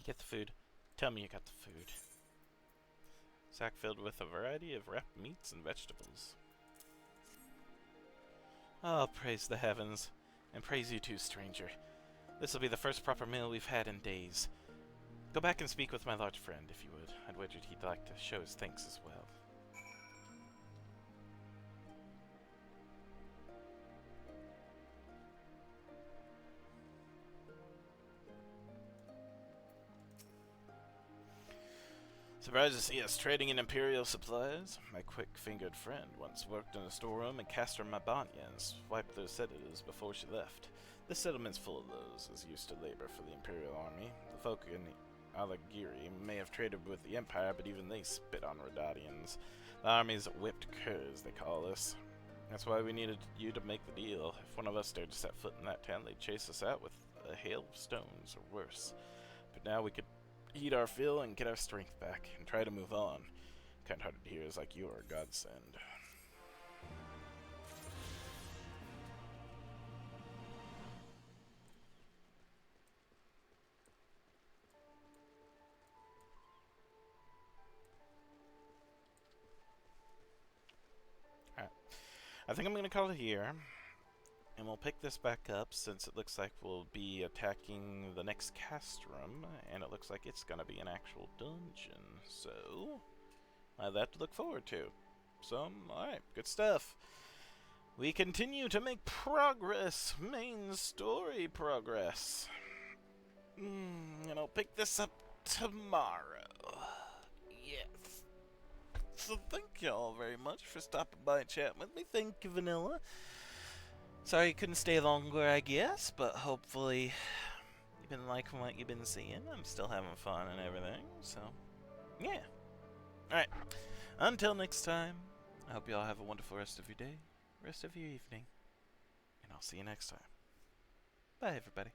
You get the food. Tell me you got the food. Sack filled with a variety of wrapped meats and vegetables. Oh, praise the heavens. And praise you too, stranger. This will be the first proper meal we've had in days. Go back and speak with my large friend, if you would. I'd wagered he'd like to show his thanks as well. Surprised to see us trading in Imperial supplies? My quick-fingered friend once worked in a storeroom in Castor Mabania and swiped those sedatives before she left. This settlement's full of those as used to labor for the Imperial army. The folk in Alagiri may have traded with the Empire, but even they spit on Redadians. The army's whipped curs, they call us. That's why we needed you to make the deal. If one of us dared to set foot in that town, they'd chase us out with a hail of stones, or worse. But now we could eat our fill and get our strength back, and try to move on. Kind-hearted heroes like you are a godsend. Alright. I think I'm going to call it here. And we'll pick this back up since it looks like we'll be attacking the next castrum, and it looks like it's gonna be an actual dungeon. So, I have that to look forward to. So, alright, good stuff. We continue to make progress, main story progress. And I'll pick this up tomorrow. Yes. So thank y'all very much for stopping by and chatting with me. Thank you, Vanilla. Sorry you couldn't stay longer, I guess, but hopefully you've been liking what you've been seeing. I'm still having fun and everything, so yeah. Alright, until next time, I hope you all have a wonderful rest of your day, rest of your evening, and I'll see you next time. Bye, everybody.